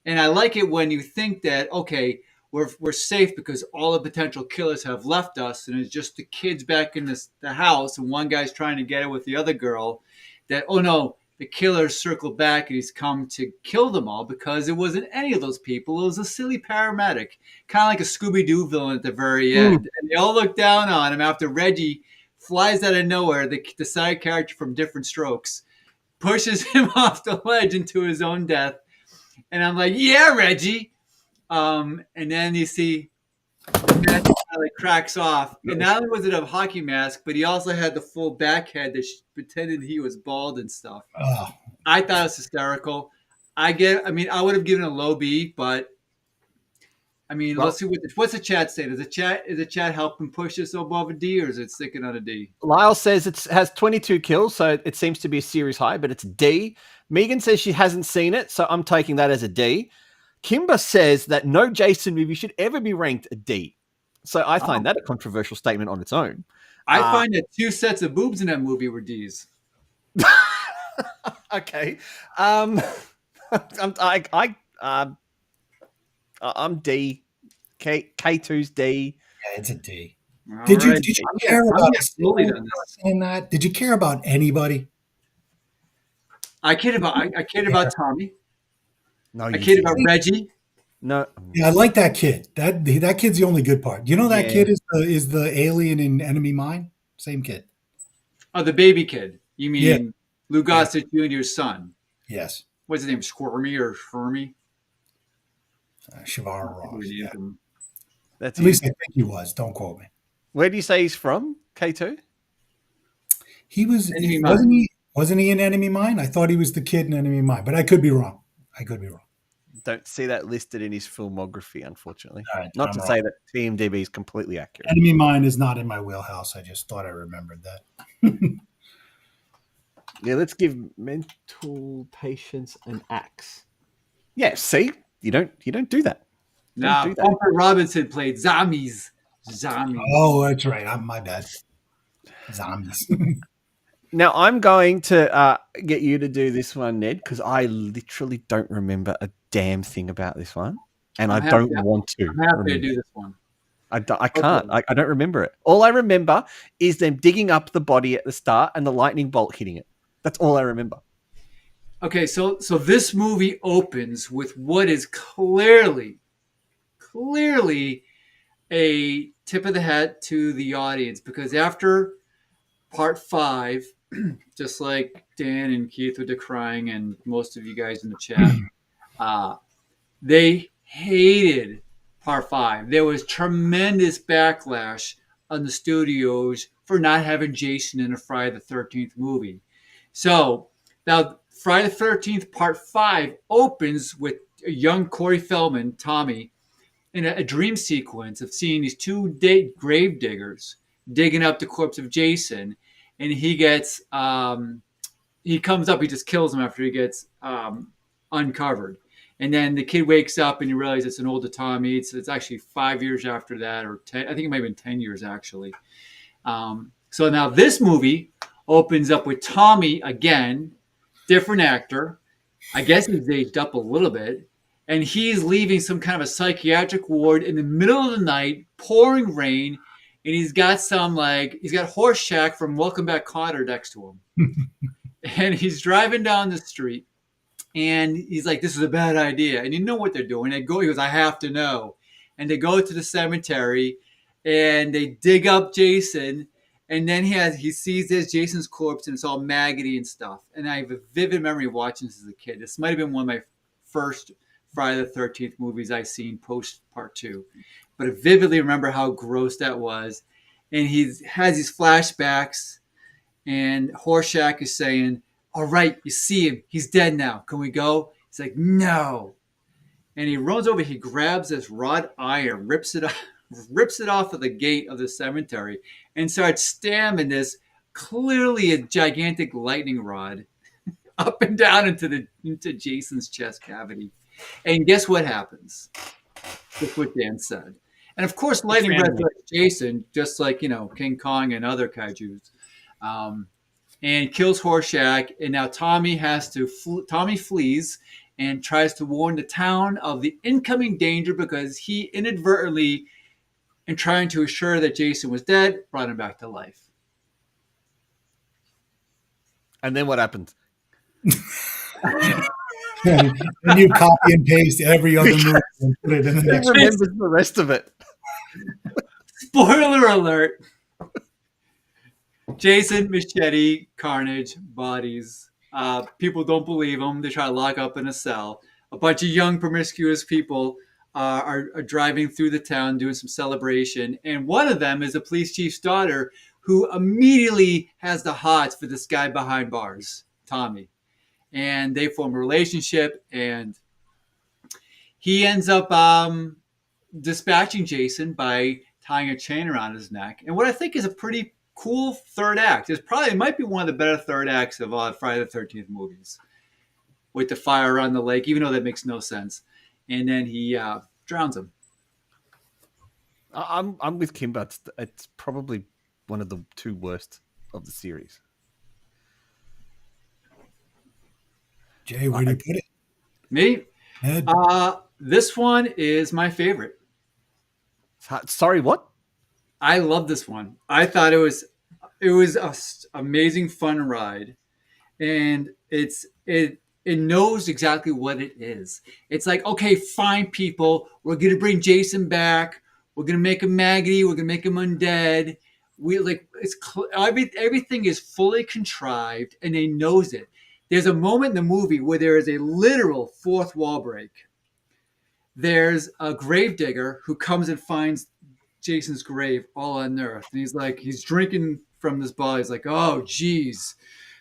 And I like it when you think that, okay, we're safe because all the potential killers have left us and it's just the kids back in the house and one guy's trying to get it with the other girl, that, oh no, the killers circled back and he's come to kill them all because it wasn't any of those people. It was a silly paramedic, kind of like a Scooby-Doo villain at the very end. And they all look down on him after Reggie flies out of nowhere, the side character from Different Strokes, pushes him off the ledge into his own death. And I'm like, yeah, Reggie. And then you see that kind of cracks off. And not only was it a hockey mask, but he also had the full back head that pretended he was bald and stuff.
Oh.
I thought it was hysterical. I would have given it a low B, but I mean, let's see what's the chat saying. Is the chat helping push this above a D, or is it sticking on a D?
Lyle says it has 22 kills, so it seems to be a series high, but it's D. Megan says she hasn't seen it, so I'm taking that as a D. Kimber says that no Jason movie should ever be ranked a D. So I find that a controversial statement on its own.
I find that 2 sets of boobs in that movie were Ds.
Okay. I'm D. K2's D.
Yeah, it's a D. Did you care about saying that? Did you care about anybody?
I cared about Tommy.
No,
I cared about Reggie.
No.
Yeah, I like that kid. That kid's the only good part. You know that kid is the alien in Enemy Mine? Same kid.
Oh, the baby kid. You mean Lou Gossett Jr.'s son?
Yes.
What's his name? Squirmy or Shermy?
Shavar Ross. Yeah.
That's
At least I think he was. Don't quote me.
Where do you say he's from, K2?
He was. Wasn't he in Enemy Mine? I thought he was the kid in Enemy Mine, but I could be wrong.
Don't see that listed in his filmography, unfortunately.
Right,
not to say that TMDb is completely accurate.
Enemy Mine is not in my wheelhouse. I just thought I remembered that.
Yeah, let's give mental patience an axe. Yeah, see? You don't do that.
Now, Bumper Robinson played zombies.
Oh, that's right. My bad. Zombies.
Now, I'm going to get you to do this one, Ned, because I literally don't remember a damn thing about this one, and I don't want to.
I'm happy to do this one.
I can't. I don't remember it. All I remember is them digging up the body at the start and the lightning bolt hitting it. That's all I remember.
Okay, so this movie opens with what is clearly a tip of the hat to the audience, because after part 5, just like Dan and Keith were decrying, and most of you guys in the chat, uh, they hated part 5. There was tremendous backlash on the studios for not having Jason in a Friday the 13th movie. So now Friday the 13th part 5 opens with a young Corey Feldman, Tommy, in a dream sequence of seeing these two grave diggers digging up the corpse of Jason, and he gets he comes up, he just kills him after he gets uncovered. And then the kid wakes up and you realize it's an older Tommy. It's actually 5 years after that, or 10, I think it might have been 10 years actually. So now this movie opens up with Tommy again, different actor. I guess he's aged up a little bit. And he's leaving some kind of a psychiatric ward in the middle of the night, pouring rain. And he's got he's got Horseshack from Welcome Back Kotter next to him. And he's driving down the street. And he's like, this is a bad idea. And you know what they're doing. He goes, I have to know. And they go to the cemetery and they dig up Jason. And then he sees there's Jason's corpse and it's all maggoty and stuff. And I have a vivid memory of watching this as a kid. This might have been one of my first Friday the 13th movies I've seen post part 2. But I vividly remember how gross that was. And he has these flashbacks. And Horseshack is saying, all right, you see him. He's dead now. Can we go? He's like, no. And he runs over. He grabs this wrought iron, rips it off of the gate of the cemetery, and starts stabbing this clearly a gigantic lightning rod up and down into Jason's chest cavity. And guess what happens? That's what Dan said. And of course, lightning resurrects Jason, just like King Kong and other kaijus. And kills Horseshack, and now Tommy flees and tries to warn the town of the incoming danger, because he inadvertently, in trying to assure that Jason was dead, brought him back to life.
And then what happened?
And you copy and paste every other movie and put it in the next one.
Remembers the rest of it.
Spoiler alert. Jason, machete, carnage, bodies. People don't believe him. They try to lock up in a cell. A bunch of young, promiscuous people are driving through the town doing some celebration. And one of them is a police chief's daughter, who immediately has the hots for this guy behind bars, Tommy. And they form a relationship, and he ends up dispatching Jason by tying a chain around his neck. And what I think is a pretty cool third act. It might be one of the better third acts of all Friday the 13th movies, with the fire around the lake, even though that makes no sense. And then he drowns him.
I'm with Kimber. It's probably one of the 2 worst of the series.
Jay, where do you put it?
Me?
Ned?
This one is my favorite.
Sorry, what?
I love this one. I thought it was an amazing fun ride, and it knows exactly what it is. It's like, okay, fine, people, we're gonna bring Jason back. We're gonna make him maggoty. We're gonna make him undead. Everything is fully contrived, and they knows it. There's a moment in the movie where there is a literal fourth wall break. There's a gravedigger who comes and finds Jason's grave all unearthed. And he's drinking from this bottle. He's like, oh, geez,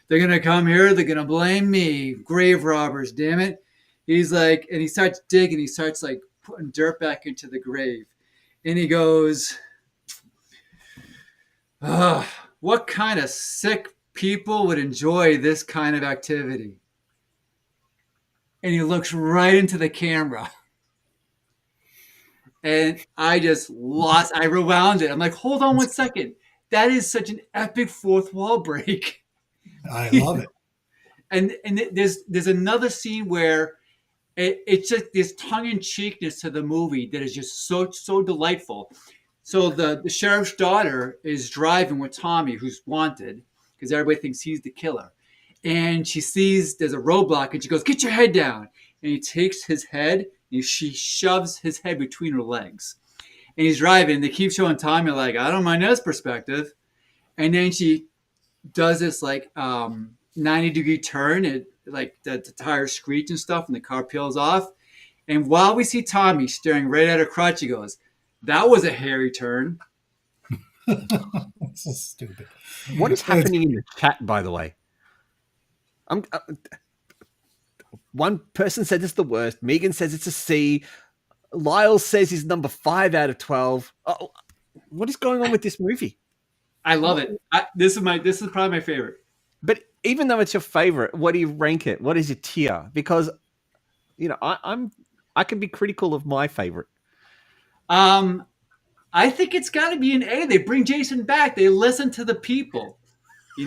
they're going to come here. They're going to blame me. Grave robbers, damn it. He's like, and he starts digging. He starts like putting dirt back into the grave. And he goes, what kind of sick people would enjoy this kind of activity? And he looks right into the camera. And I rewound it. I'm like, hold on 1 second. That is such an epic fourth wall break.
I love it.
And there's another scene where it's just this tongue-in-cheekness to the movie that is just so delightful. So the sheriff's daughter is driving with Tommy, who's wanted, because everybody thinks he's the killer. and she sees there's a roadblock, and she goes, "Get your head down!" And he takes his head, and she shoves his head between her legs. And he's driving. They keep showing Tommy like, "I don't mind this perspective," and then she does this like 90-degree turn. It like the tires screech and stuff, and the car peels off. And while we see Tommy staring right at her crotch, he goes, "That was a hairy turn."
That's so stupid.
What is happening in the chat, by the way? One person said it's the worst. Megan says it's a C. Lyle says he's number 5 out of 12. Oh, what is going on with this movie?
I love it. This is probably my favorite.
But even though it's your favorite, what do you rank it? What is your tier? Because I can be critical of my favorite.
I think it's got to be an A. They bring Jason back. They listen to the people. They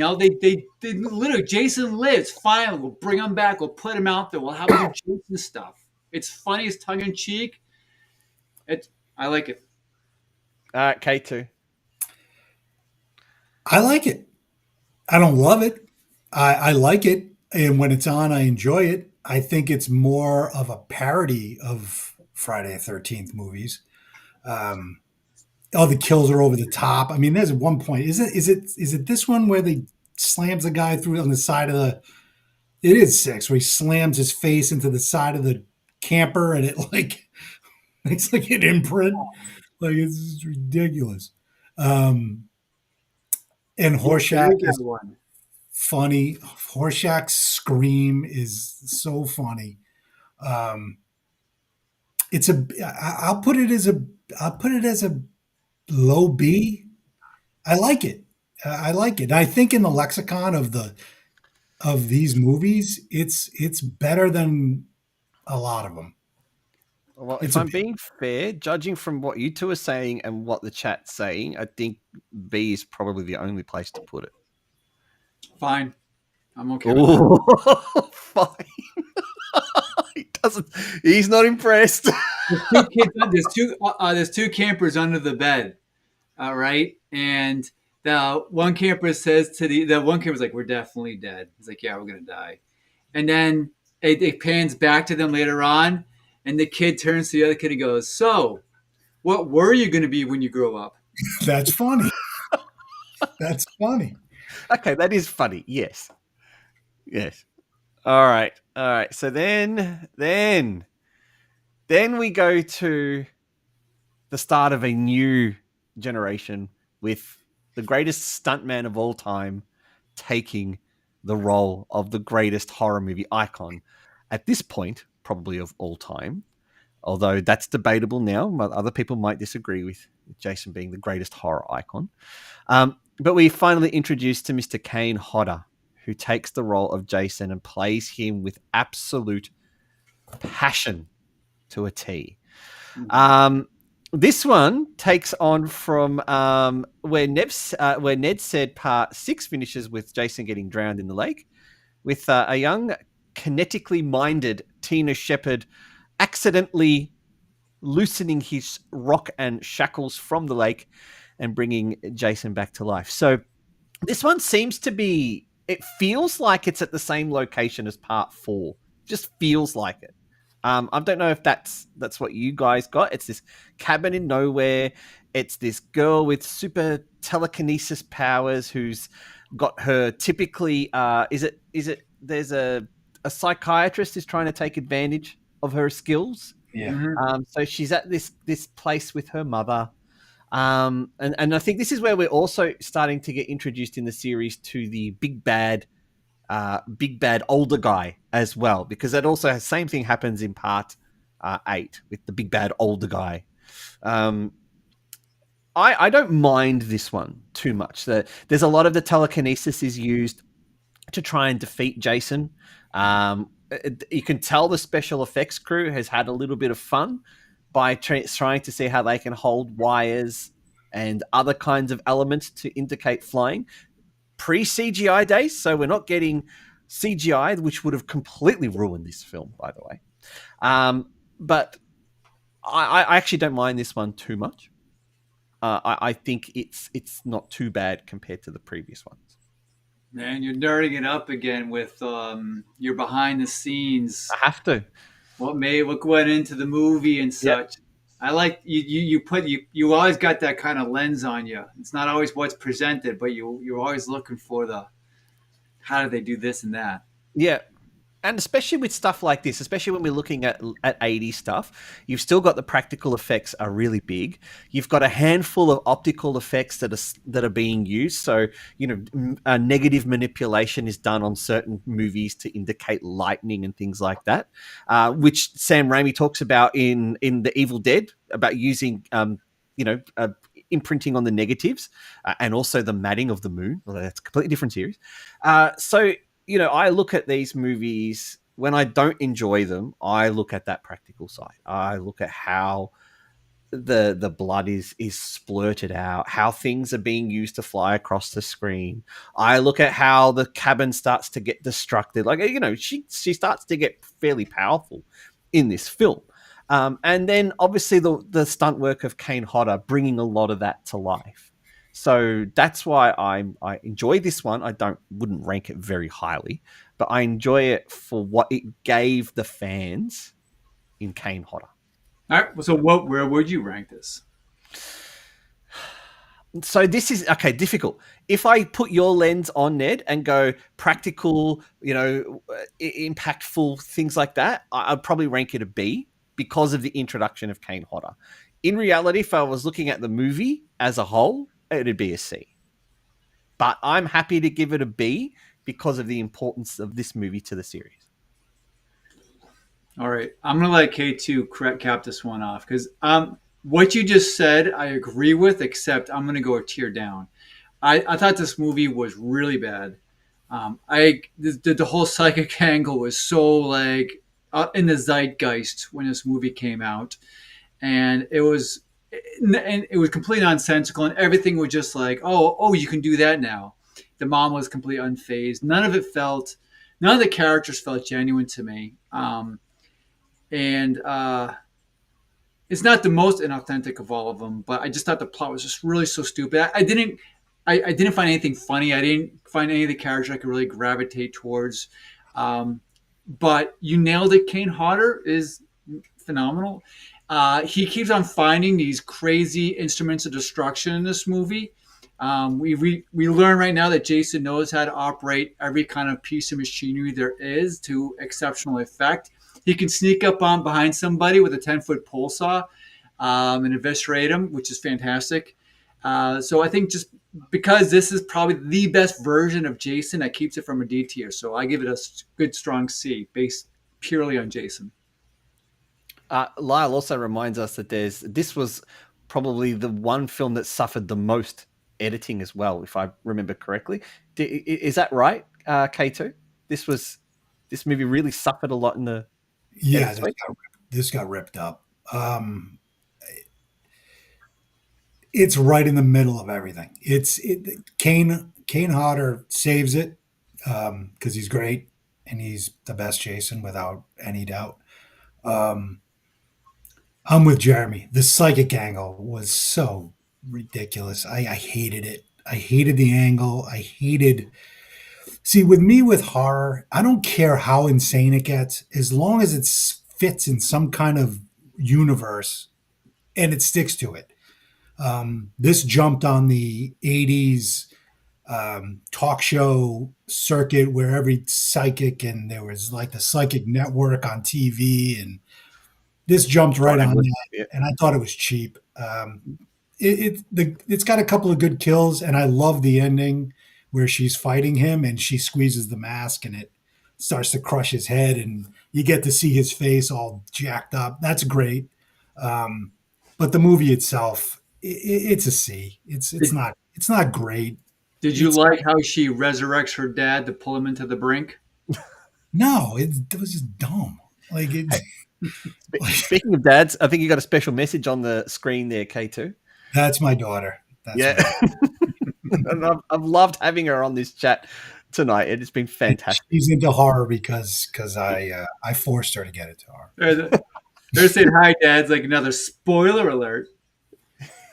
literally, Jason lives. Fine, we'll bring him back. We'll put him out there. We'll have him do Jason stuff. It's funny. It's tongue in cheek. I like it.
K2.
I like it. I don't love it. I like it. And when it's on, I enjoy it. I think it's more of a parody of Friday the 13th movies. All the kills are over the top. I mean, there's one point. Is it this one where they slams the guy through on the side of the? It is 6 where he slams his face into the side of the camper, and it like makes like an imprint. Like it's ridiculous. And Horshack is funny. Horshack's scream is so funny. I'll put it as a low B. I like it. I like it. I think in the lexicon of these movies, it's better than a lot of them.
Well, if I'm being fair, judging from what you two are saying and what the chat's saying, I think B is probably the only place to put it.
Fine. I'm okay.
Fine. He's not impressed.
There's two campers under the bed. All right. And the one camper says to the one camper's like, "We're definitely dead." He's like, "Yeah, we're going to die." And then it pans back to them later on. And the kid turns to the other kid and goes, "So, what were you going to be when you grow up?"
That's funny. That's funny.
Okay, that is funny. Yes. All right. So then we go to the start of a new generation with the greatest stuntman of all time taking the role of the greatest horror movie icon at this point, probably of all time. Although that's debatable now. Other people might disagree with Jason being the greatest horror icon. But we finally introduced to Mr. Kane Hodder, who takes the role of Jason and plays him with absolute passion to a T. This one takes on from where Ned said part 6 finishes with Jason getting drowned in the lake, with a young, kinetically minded Tina Shepherd accidentally loosening his rock and shackles from the lake and bringing Jason back to life. So this one seems to be, it feels like it's at the same location as part 4. Just feels like it. I don't know if that's what you guys got. It's this cabin in nowhere. It's this girl with super telekinesis powers who's got her typically, is it there's a psychiatrist who's trying to take advantage of her skills.
Yeah.
So she's at this place with her mother. And I think this is where we're also starting to get introduced in the series to the big bad older guy as well, because that also has same thing happens in part 8 with the big bad older guy. I don't mind this one too much. There's a lot of the telekinesis is used to try and defeat Jason. You can tell the special effects crew has had a little bit of fun by trying to see how they can hold wires and other kinds of elements to indicate flying. Pre-CGI days, so we're not getting CGI, which would have completely ruined this film, by the way. But I actually don't mind this one too much. I think it's not too bad compared to the previous ones.
Man, you're nerding it up again with your behind the scenes.
I have to.
What went into the movie and
Yep.
such. I like you always got that kind of lens on you. It's not always what's presented, but you're always looking for the how do they do this and that.
Yeah. And especially with stuff like this, especially when we're looking at 80s stuff, you've still got the practical effects are really big. You've got a handful of optical effects that are being used. So, negative manipulation is done on certain movies to indicate lightning and things like that, which Sam Raimi talks about in The Evil Dead, about using, imprinting on the negatives and also the matting of the moon. Well, that's a completely different series. I look at these movies when I don't enjoy them. I look at that practical side. I look at how the blood is splurted out, how things are being used to fly across the screen. I look at how the cabin starts to get destructed. She starts to get fairly powerful in this film. And then obviously the stunt work of Kane Hodder bringing a lot of that to life. So that's why I enjoy this one. I wouldn't rank it very highly, but I enjoy it for what it gave the fans in Kane Hodder.
All right. So where would you rank this?
So this is difficult. If I put your lens on, Ned, and go practical, impactful things like that, I'd probably rank it a B because of the introduction of Kane Hodder. In reality, if I was looking at the movie as a whole, it'd be a C. But I'm happy to give it a B because of the importance of this movie to the series.
All right. I'm going to let K2 cap this one off because what you just said, I agree with, except I'm going to go a tier down. I thought this movie was really bad. The whole psychic angle was so in the zeitgeist when this movie came out. And it was completely nonsensical, and everything was just like, oh, you can do that now. The mom was completely unfazed. None of the characters felt genuine to me. And it's not the most inauthentic of all of them, but I just thought the plot was just really so stupid. I didn't find anything funny. I didn't find any of the characters I could really gravitate towards. But you nailed it. Kane Hodder is phenomenal. He keeps on finding these crazy instruments of destruction in this movie. We learn right now that Jason knows how to operate every kind of piece of machinery there is to exceptional effect. He can sneak up on behind somebody with a 10-foot pole saw and eviscerate him, which is fantastic. So I think just because this is probably the best version of Jason, that keeps it from a D tier. So I give it a good, strong C based purely on Jason.
Lyle also reminds us that this was probably the one film that suffered the most editing as well, if I remember correctly. Is that right, K2? This movie really suffered a lot in the...
Yeah, this got ripped up. It's right in the middle of everything. Kane Hodder saves it because he's great and he's the best Jason without any doubt. I'm with Jeremy. The psychic angle was so ridiculous. I hated it. I hated the angle. See, with me with horror, I don't care how insane it gets, as long as it fits in some kind of universe and it sticks to it. This jumped on the 80s talk show circuit where every psychic, and there was like the psychic network on TV, and this jumped right on that, and I thought it was cheap. It's got a couple of good kills, and I love the ending where she's fighting him and she squeezes the mask and it starts to crush his head, and you get to see his face all jacked up. That's great. But the movie itself, it's a C. It's not great.
Did you like how she resurrects her dad to pull him into the brink?
No, it was just dumb. Like it.
Speaking of dads, I think you got a special message on the screen there, K2.
That's my daughter.
And I've loved having her on this chat tonight. It's been fantastic.
She's into horror because I forced her to get it to her.
They're saying hi, Dad's like another spoiler alert.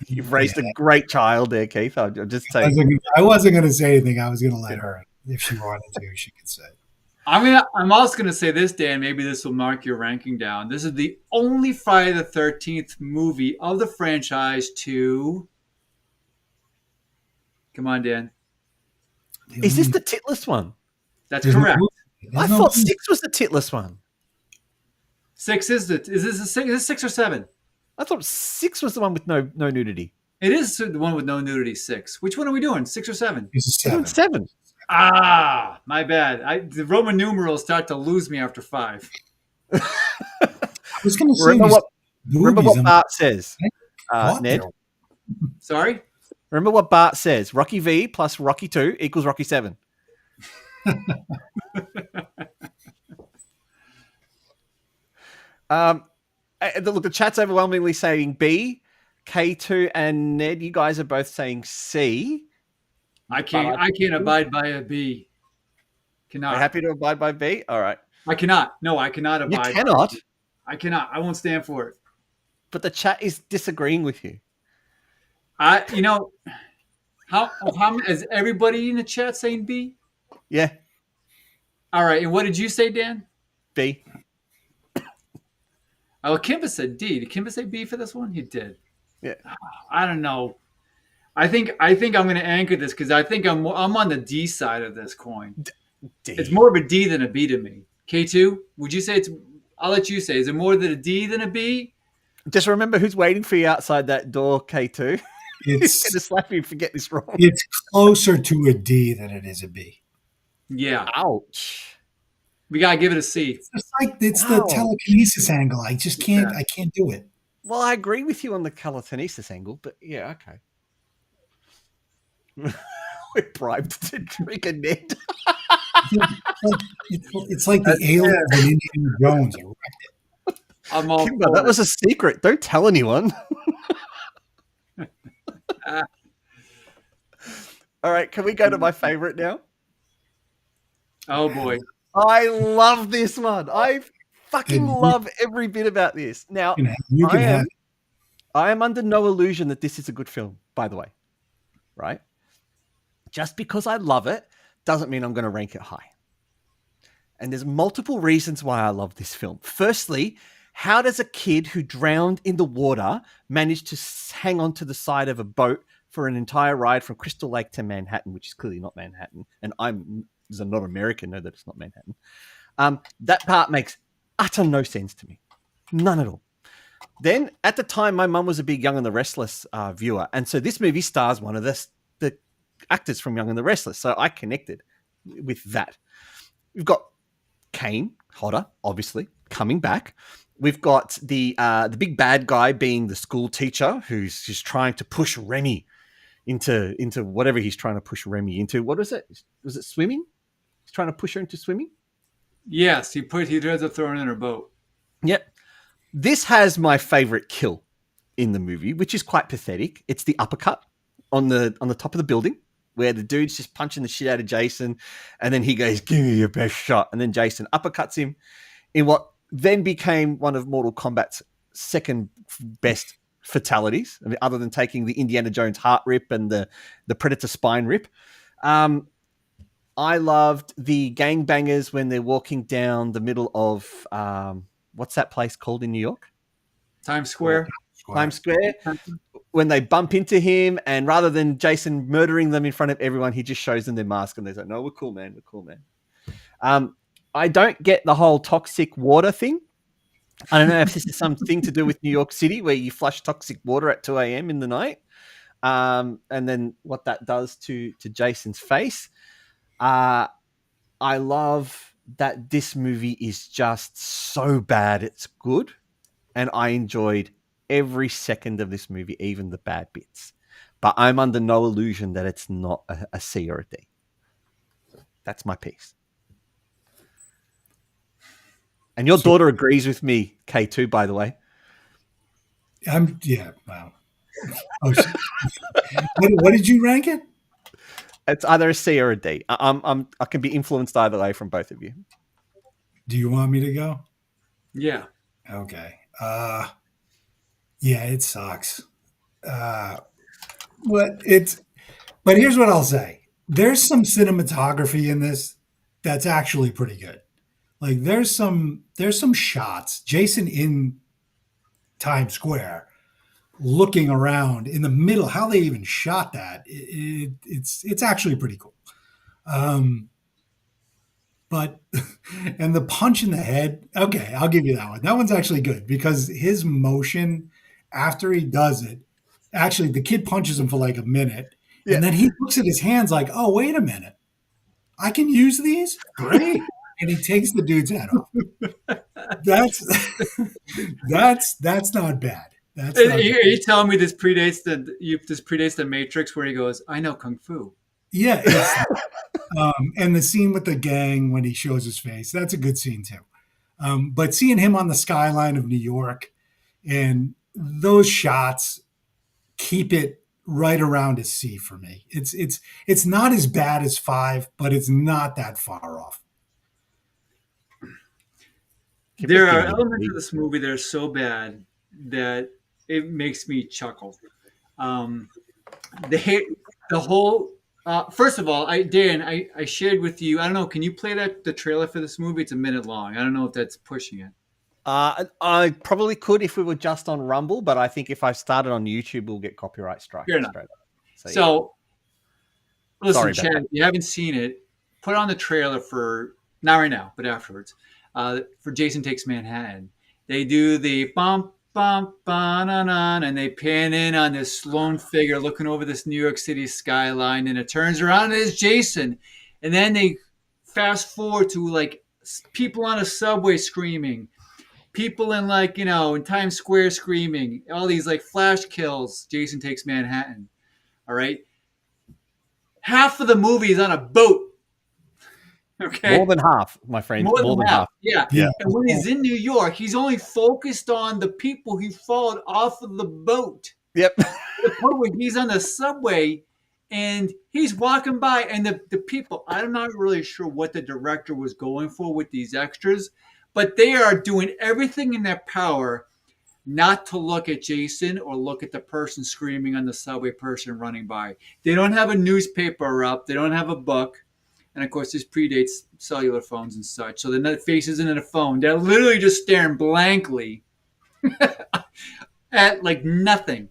You've raised a great child there, Keith. I'll just say
I wasn't going to say anything. I was going to let her. if she wanted to, she could say.
I'm also gonna say this, Dan. Maybe this will mark your ranking down. This is the only Friday the 13th movie of the franchise to. Come on, Dan.
Is this the titless one?
That's correct.
I thought 6 was the titless one.
6 is the. Is this a 6? Is this 6 or 7?
I thought 6 was the one with no nudity.
It is the one with no nudity. 6. Which one are we doing? 6 or 7?
It's a 7.
7.
Ah, my bad. The Roman numerals start to lose me after 5.
I was going to say,
remember what Bart says, Ned.
Sorry.
Remember what Bart says. Rocky V plus Rocky 2 equals Rocky 7. Look, the chat's overwhelmingly saying B. K2 and Ned, you guys are both saying C.
I can't abide by a B. Cannot.
Are you happy to abide by B? All right.
I cannot. No, I cannot abide.
You cannot.
By B. I cannot. I won't stand for it.
But the chat is disagreeing with you.
How is everybody in the chat saying B?
Yeah.
All right. And what did you say, Dan?
B.
Oh, Kimba said D. Did Kimba say B for this one? He did.
Yeah.
I don't know. I think I'm going to anchor this because I think I'm on the D side of this coin. D. It's more of a D than a B to me. K2, would you say it's? I'll let you say. Is it more than a D than a B?
Just remember who's waiting for you outside that door, K2. He's going to slap you if you get this wrong.
It's closer to a D than it is a B.
Yeah.
Ouch.
We gotta give it a C.
It's the telekinesis angle. I just can't. I can't do it.
Well, I agree with you on the telekinesis angle, but yeah, okay. We're bribed to drink a Ned.
It's like the alien of Indiana Jones.
I'm all
Kimber, that was a secret. Don't tell anyone. All right, can we go to my favorite now?
Oh boy.
I love this one. I fucking love every bit about this. Now, I am under no illusion that this is a good film, by the way. Right? Just because I love it doesn't mean I'm going to rank it high. And there's multiple reasons why I love this film. Firstly, how does a kid who drowned in the water manage to hang on to the side of a boat for an entire ride from Crystal Lake to Manhattan, which is clearly not Manhattan? And I'm, as a not American, know that it's not Manhattan. That part makes utter no sense to me. None at all. Then, at the time, my mum was a big Young and the Restless viewer. And so this movie stars one of the actors from Young and the Restless. So I connected with that. We've got Kane, Hodder, obviously, coming back. We've got the big bad guy being the school teacher who's just trying to push Remy into whatever he's trying to push Remy into. What was it? Was it swimming? He's trying to push her into swimming?
Yes, he tries to throw her in her boat.
Yep. This has my favorite kill in the movie, which is quite pathetic. It's the uppercut on the top of the building where the dude's just punching the shit out of Jason, and then he goes, "Give me your best shot," and then Jason uppercuts him in what then became one of Mortal Kombat's second best fatalities. I mean, other than taking the Indiana Jones heart rip and the Predator spine rip. I loved the gangbangers when they're walking down the middle of what's that place called in New York?
Times Square.
Times Square. When they bump into him, and rather than Jason murdering them in front of everyone, he just shows them their mask, and they're like, "No, we're cool, man. We're cool, man." I don't get the whole toxic water thing. I don't know if this is something to do with New York City, where you flush toxic water at 2 a.m. in the night, and then what that does to Jason's face. I love that this movie is just so bad it's good, and I enjoyed every second of this movie, even the bad bits. But I'm under no illusion that it's not a C or a D. That's my piece. And your daughter agrees with me, K2, by the way.
Wow. What did you rank it?
It's either a C or a D. I can be influenced either way from both of you.
Do you want me to go?
Yeah.
Okay. Yeah, it sucks. But here's what I'll say. there's some cinematography in this that's actually pretty good. Like there's some shots. Jason in Times Square looking around in the middle, how they even shot that, it's actually pretty cool. Um, but and the punch in the head, okay, I'll give you that one. That one's actually good because his motion after he does it, actually the kid punches him for like a minute,
Yeah.
and then he looks at his hands like, oh, wait a minute, I can use these? Great. And he takes the dude's head off. That's that's not bad. That's not
Are you telling me this predates the Matrix where he goes, I know Kung Fu?
Yeah. And the scene with the gang when he shows his face, that's a good scene too. But seeing him on the skyline of New York and those shots keep it right around a C for me. It's not as bad as 5, but it's not that far off.
There are elements of this movie that are so bad that it makes me chuckle. The whole. First of all, Dan, I shared with you. I don't know. Can you play the trailer for this movie? It's a minute long. I don't know if that's pushing it.
I probably could if we were just on Rumble, but I think if I started on YouTube, we'll get copyright strike.
Fair enough. So listen, Chad, if you haven't seen it, put on the trailer for not right now, but afterwards. For Jason Takes Manhattan, they do the bump, bump, and they pan in on this lone figure looking over this New York City skyline, and it turns around and it's Jason. And then they fast forward to like people on a subway screaming, people in in Times Square screaming, all these like flash kills. Jason Takes Manhattan. All right. Half of the movie is on a boat. Okay.
More than half, my friend. More than half.
Yeah. And when he's in New York, he's only focused on the people he followed off of the boat.
Yep.
The point where he's on the subway and he's walking by, and the people, I'm not really sure what the director was going for with these extras, but they are doing everything in their power not to look at Jason or look at the person screaming on the subway, person running by. They don't have a newspaper up. They don't have a book. And of course, this predates cellular phones and such. So the face isn't in a phone. They're literally just staring blankly at like nothing.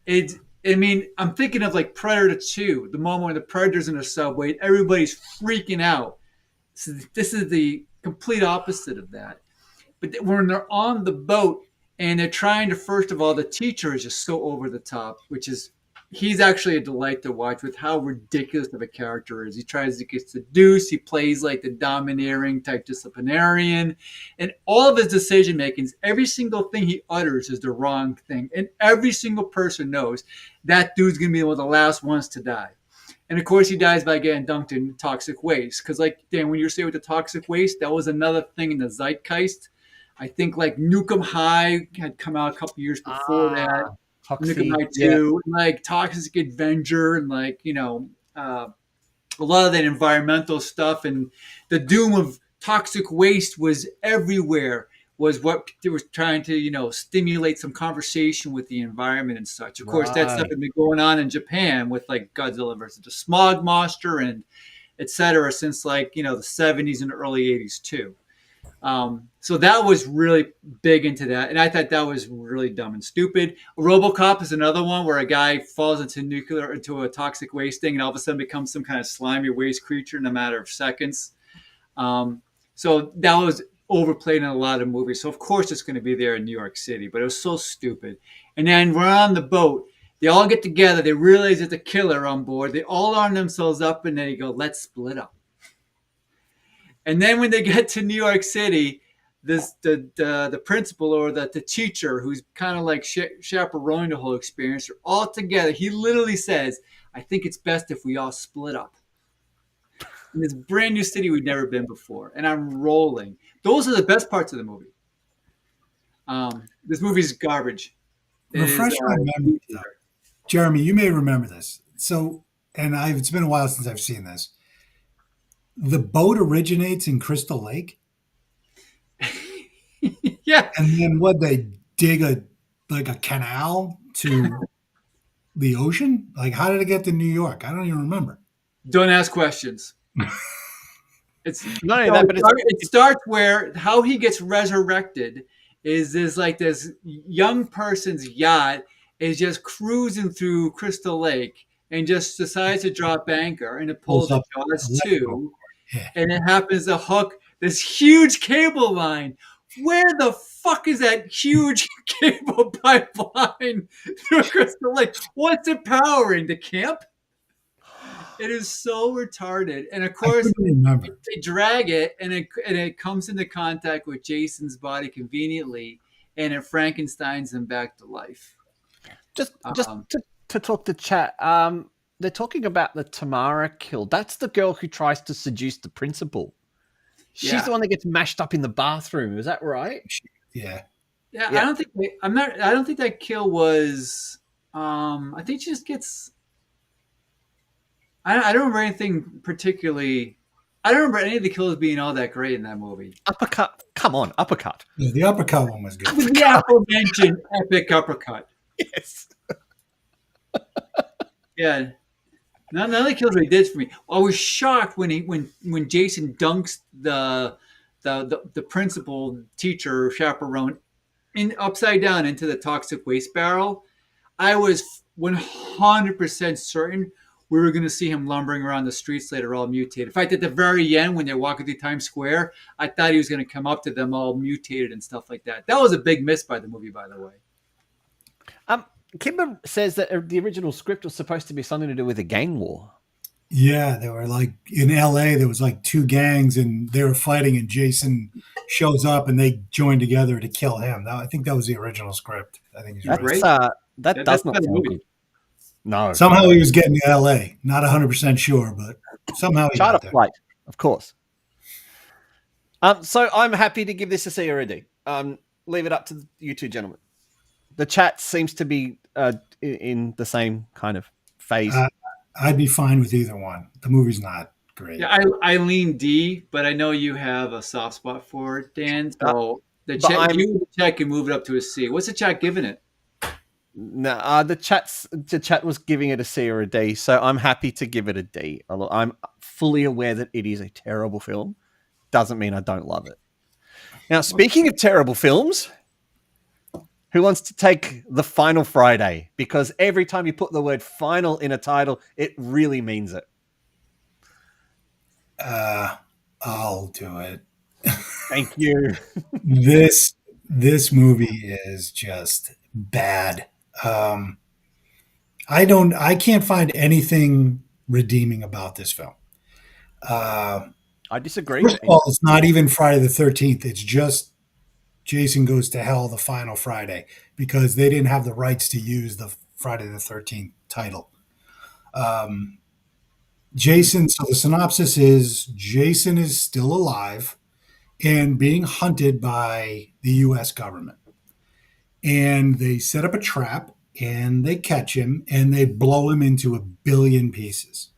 I'm thinking of like Predator 2, the moment when the Predator's in a subway, everybody's freaking out. So this is the complete opposite of that. But when they're on the boat and they're trying to, first of all, the teacher is just so over the top, he's actually a delight to watch with how ridiculous of a character is. He tries to get seduced. He plays like the domineering type disciplinarian. And all of his decision makings, every single thing he utters is the wrong thing. And every single person knows that dude's going to be one of the last ones to die. And of course, he dies by getting dunked in toxic waste. Because like, Dan, when you say with the toxic waste, that was another thing in the zeitgeist. I think like Nukem High had come out a couple years before that. NeddKnight 2, like Toxic Avenger, and like a lot of that environmental stuff, and the doom of toxic waste was everywhere. Was what they were trying to stimulate some conversation with the environment and such. Of course, that stuff had been going on in Japan with like Godzilla versus the Smog Monster and etc. since like the 70s and early 80s too. So that was really big into that. And I thought that was really dumb and stupid. RoboCop is another one where a guy falls into a toxic waste thing and all of a sudden becomes some kind of slimy waste creature in a matter of seconds. So that was overplayed in a lot of movies. So of course it's going to be there in New York City, but it was so stupid. And then we're on the boat. They all get together. They realize there's a killer on board. They all arm themselves up and they go, let's split up. And then when they get to New York City, the principal or the teacher, who's kind of like chaperoning the whole experience, are all together. He literally says, I think it's best if we all split up. In this brand new city we've never been before. And I'm rolling. Those are the best parts of the movie. This movie's garbage.
Refresh my memory. Jeremy, you may remember this. So, it's been a while since I've seen this. The boat originates in Crystal Lake.
Yeah.
And then they dig a canal to the ocean? Like, how did it get to New York? I don't even remember.
Don't ask questions. It's
not only that, but
it starts where how he gets resurrected is this young person's yacht is just cruising through Crystal Lake and just decides to drop anchor, and it pulls a Jaws 2, and it happens to hook this huge cable line. Where the fuck is that huge cable pipeline through Crystal Lake? What's it powering? The camp? It is so retarded, and of course they drag it, and it comes into contact with Jason's body conveniently, and it Frankensteins him back to life.
Just to talk to chat, they're talking about the Tamara kill. That's the girl who tries to seduce the principal. She's the one that gets mashed up in the bathroom. Is that right?
Yeah.
I don't think I don't think that kill was. I think she just gets. I don't remember anything particularly. I don't remember any of the kills being all that great in that movie.
Uppercut. Come on, uppercut.
Yeah, the uppercut one was good.
The aforementioned epic uppercut.
Yes.
Yeah. None of the kills he did for me. I was shocked when Jason dunks the principal, teacher, chaperone upside down into the toxic waste barrel. I was 100% certain we were going to see him lumbering around the streets later, all mutated. In fact, at the very end, when they're walking through Times Square, I thought he was going to come up to them all mutated and stuff like that. That was a big miss by the movie, by the way.
Kimber says that the original script was supposed to be something to do with a gang war.
Yeah, they were like in LA, there was like two gangs and they were fighting, and Jason shows up and they join together to kill him. I think that was the original script. I think he's right.
That does not sound good. No.
Somehow he was getting to LA. Not 100% sure, but somehow he got there.
Flight, of course. So I'm happy to give this a C or a D. Leave it up to you two gentlemen. The chat seems to be in the same kind of phase.
I'd be fine with either one. The movie's not great.
Yeah, I lean D, but I know you have a soft spot for it, Dan. So the chat can move it up to a C. What's the chat giving it?
No, the chat was giving it a C or a D, so I'm happy to give it a D. I'm fully aware that it is a terrible film. Doesn't mean I don't love it. Now, speaking of terrible films, who wants to take The Final Friday? Because every time you put the word final in a title, it really means it.
I'll do it.
Thank you.
This movie is just bad. I can't find anything redeeming about this film.
I disagree.
First of all, it's not even Friday the 13th. It's just Jason Goes to Hell, The Final Friday, because they didn't have the rights to use the Friday the 13th title. Jason, so the synopsis is Jason is still alive and being hunted by the U.S. government. And they set up a trap and they catch him and they blow him into 1 billion pieces.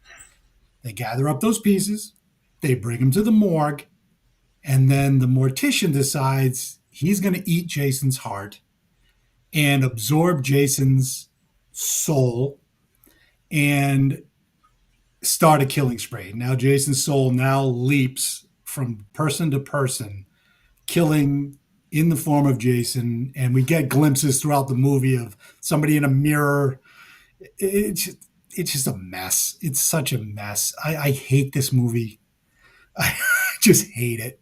They gather up those pieces, they bring him to the morgue, and then the mortician decides he's going to eat Jason's heart and absorb Jason's soul and start a killing spree. Now Jason's soul now leaps from person to person, killing in the form of Jason, and we get glimpses throughout the movie of somebody in a mirror. It's just a mess. It's such a mess. I hate this movie. I just hate it.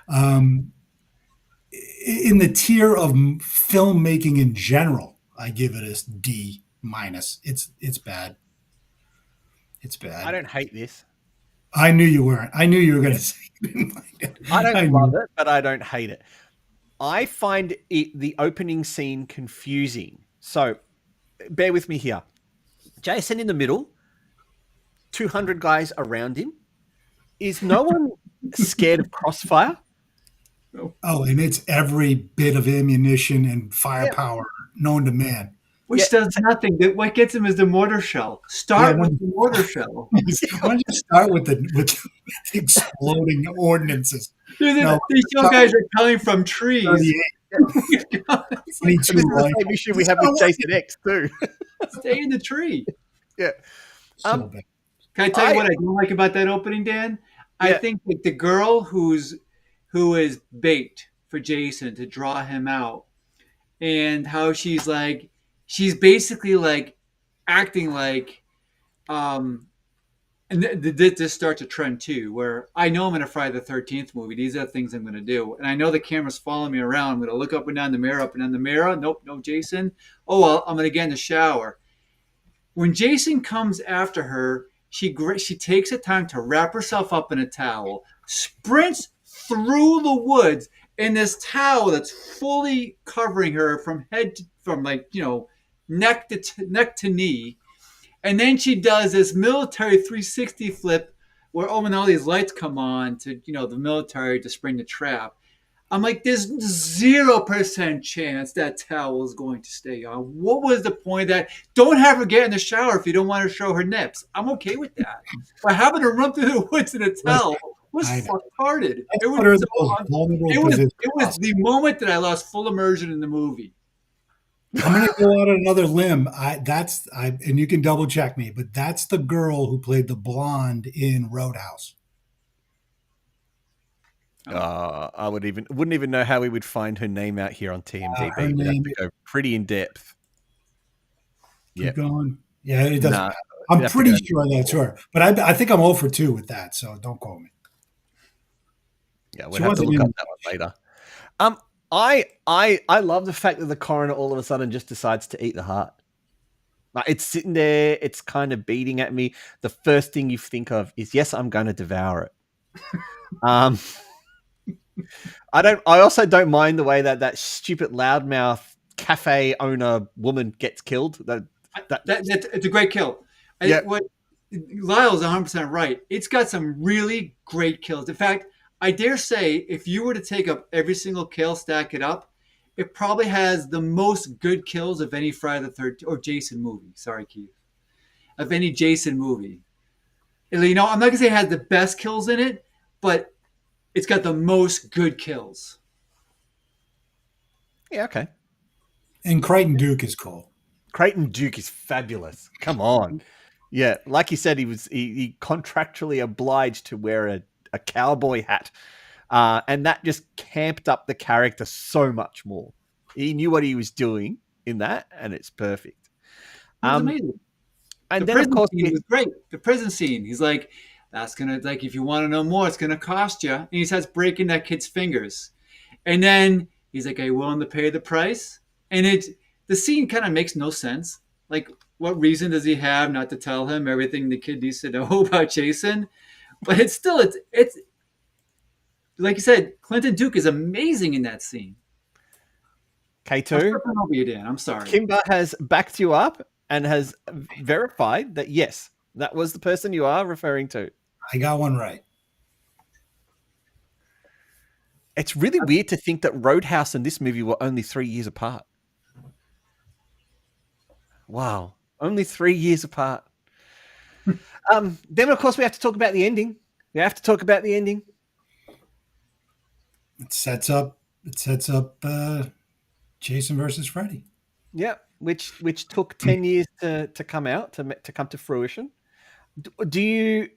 In the tier of filmmaking in general, I give it a D minus. It's bad. It's bad.
I don't hate this.
I knew you weren't. I knew you were going to say you didn't like it.
I don't love it, but I don't hate it. I find the opening scene confusing. So bear with me here. Jason in the middle, 200 guys around him. Is no one scared of crossfire?
Oh, and it's every bit of ammunition and firepower known to man.
Which does nothing. What gets him is the mortar shell. Start with the mortar shell.
Why don't you start with the exploding ordnances?
These guys are coming from trees.
This is the same issue we have with Jason X too.
Stay in the tree.
Yeah.
So bad.
Can I tell you what I don't like about that opening, Dan? I
Yeah.
think that the girl who is bait for Jason to draw him out, and how she's basically like acting like um and this starts a trend too, where I know I'm in a Friday the 13th movie. These are the things I'm going to do. And I know the camera's following me around. I'm going to look up and down the mirror, up and down the mirror. Nope, no Jason. Oh, well, I'm going to get in the shower. When Jason comes after her, she takes the time to wrap herself up in a towel, sprints through the woods in this towel that's fully covering her from neck to knee, and then she does this military 360 flip where when all these lights come on to the military to spring the trap. I'm like, there's 0% chance that towel is going to stay on. What was the point of that? Don't have her get in the shower if you don't want to show her nips. I'm okay with that. But having her run through the woods in a towel was fuck-hearted. It was the moment that I lost full immersion in the movie.
I'm going to go out on another limb. And you can double check me, but that's the girl who played the blonde in Roadhouse.
I wouldn't even know how we would find her name out here on TMDB. We'd have to go pretty in depth.
Keep going. Yeah, it doesn't matter. I'm pretty sure that's her, but I think I'm 0 for 2 with that, so don't quote me.
Yeah, we'll have to look up that one later. I love the fact that the coroner all of a sudden just decides to eat the heart. Like, it's sitting there, it's kind of beating at me. The first thing you think of is, yes, I'm going to devour it. I also don't mind the way that stupid loudmouth cafe owner woman gets killed.
It's a great kill.
Yeah.
Lyle's 100% right. It's got some really great kills. In fact, I dare say if you were to take up every single kill, stack it up, it probably has the most good kills of any Friday the 13th or Jason movie. Sorry, Keith. Of any Jason movie. I'm not going to say it has the best kills in it, but it's got the most good kills.
Yeah, okay.
And Creighton Duke is cool.
Creighton Duke is fabulous. Come on. Yeah, like he said, he contractually obliged to wear a cowboy hat. And that just camped up the character so much more. He knew what he was doing in that, and it's perfect.
It was amazing. And then, of course, it was great. The prison scene. He's like, that's going to, if you want to know more, it's going to cost you. And he starts breaking that kid's fingers. And then he's like, are you willing to pay the price? And the scene kind of makes no sense. Like, what reason does he have not to tell him everything the kid needs to know about Jason? But it's like you said, Clinton Duke is amazing in that scene.
K2,
I'm sorry.
Kimber has backed you up and has verified that, yes, that was the person you are referring to.
I got one right.
It's really weird to think that Roadhouse and this movie were only 3 years apart. Wow. Only 3 years apart. Then, of course, we have to talk about the ending.
It sets up Jason versus Freddy.
Yeah, which took 10 years to come out, to come to fruition. Do you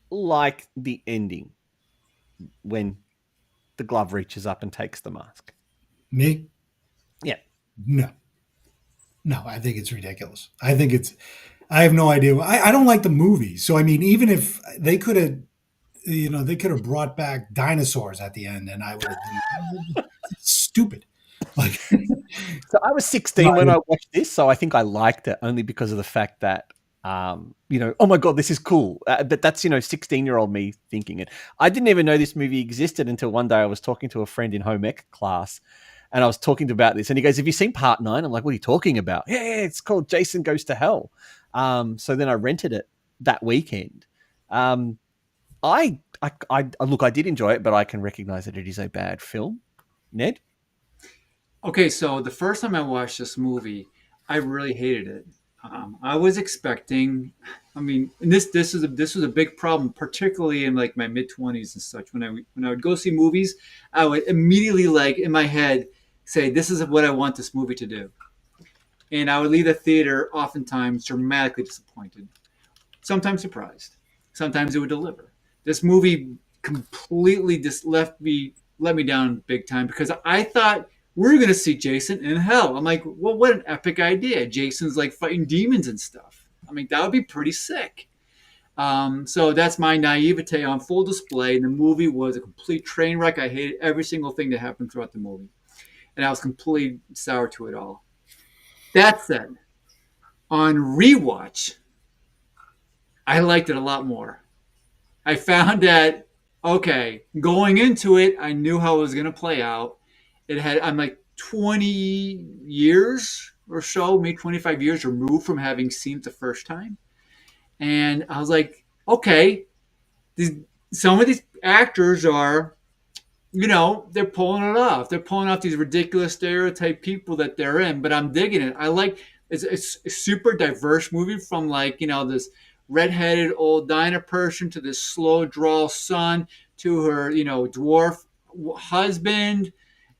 like the ending when the glove reaches up and takes the mask?
Me?
Yeah.
No, I think it's ridiculous. I have no idea. I don't like the movie. So, I mean, even if they could have brought back dinosaurs at the end and I would have stupid. Like,
so I was 16 when I watched this. So I think I liked it only because of the fact that, oh my God, this is cool. But that's, 16-year-old me thinking it. I didn't even know this movie existed until one day I was talking to a friend in home ec class. And I was talking about this, and he goes, have you seen part 9? I'm like, what are you talking about? Yeah, it's called Jason Goes to Hell. So then I rented it that weekend. I look, I did enjoy it, but I can recognize that it is a bad film. Ned?
Okay, so the first time I watched this movie, I really hated it. I was expecting, and this was a big problem, particularly in like my mid-20s and such. When I would go see movies, I would immediately, like, in my head say, this is what I want this movie to do. And I would leave the theater oftentimes dramatically disappointed, sometimes surprised. sometimes it would deliver. This movie completely just let me down big time because I thought we were going to see Jason in hell. I'm like, well, what an epic idea. Jason's like fighting demons and stuff. I mean, that would be pretty sick. So that's my naivete on full display. And the movie was a complete train wreck. I hated every single thing that happened throughout the movie. And I was completely sour to it all. That said, on rewatch, I liked it a lot more. I found that, okay, going into it, I knew how it was going to play out. I'm like 20 years or so, maybe 25 years removed from having seen it the first time. And I was like, okay, some of these actors are, they're pulling it off. They're pulling off these ridiculous stereotype people that they're in, but I'm digging it. I like it's a super diverse movie from like, this redheaded old diner person to this slow drawl son to her, dwarf husband.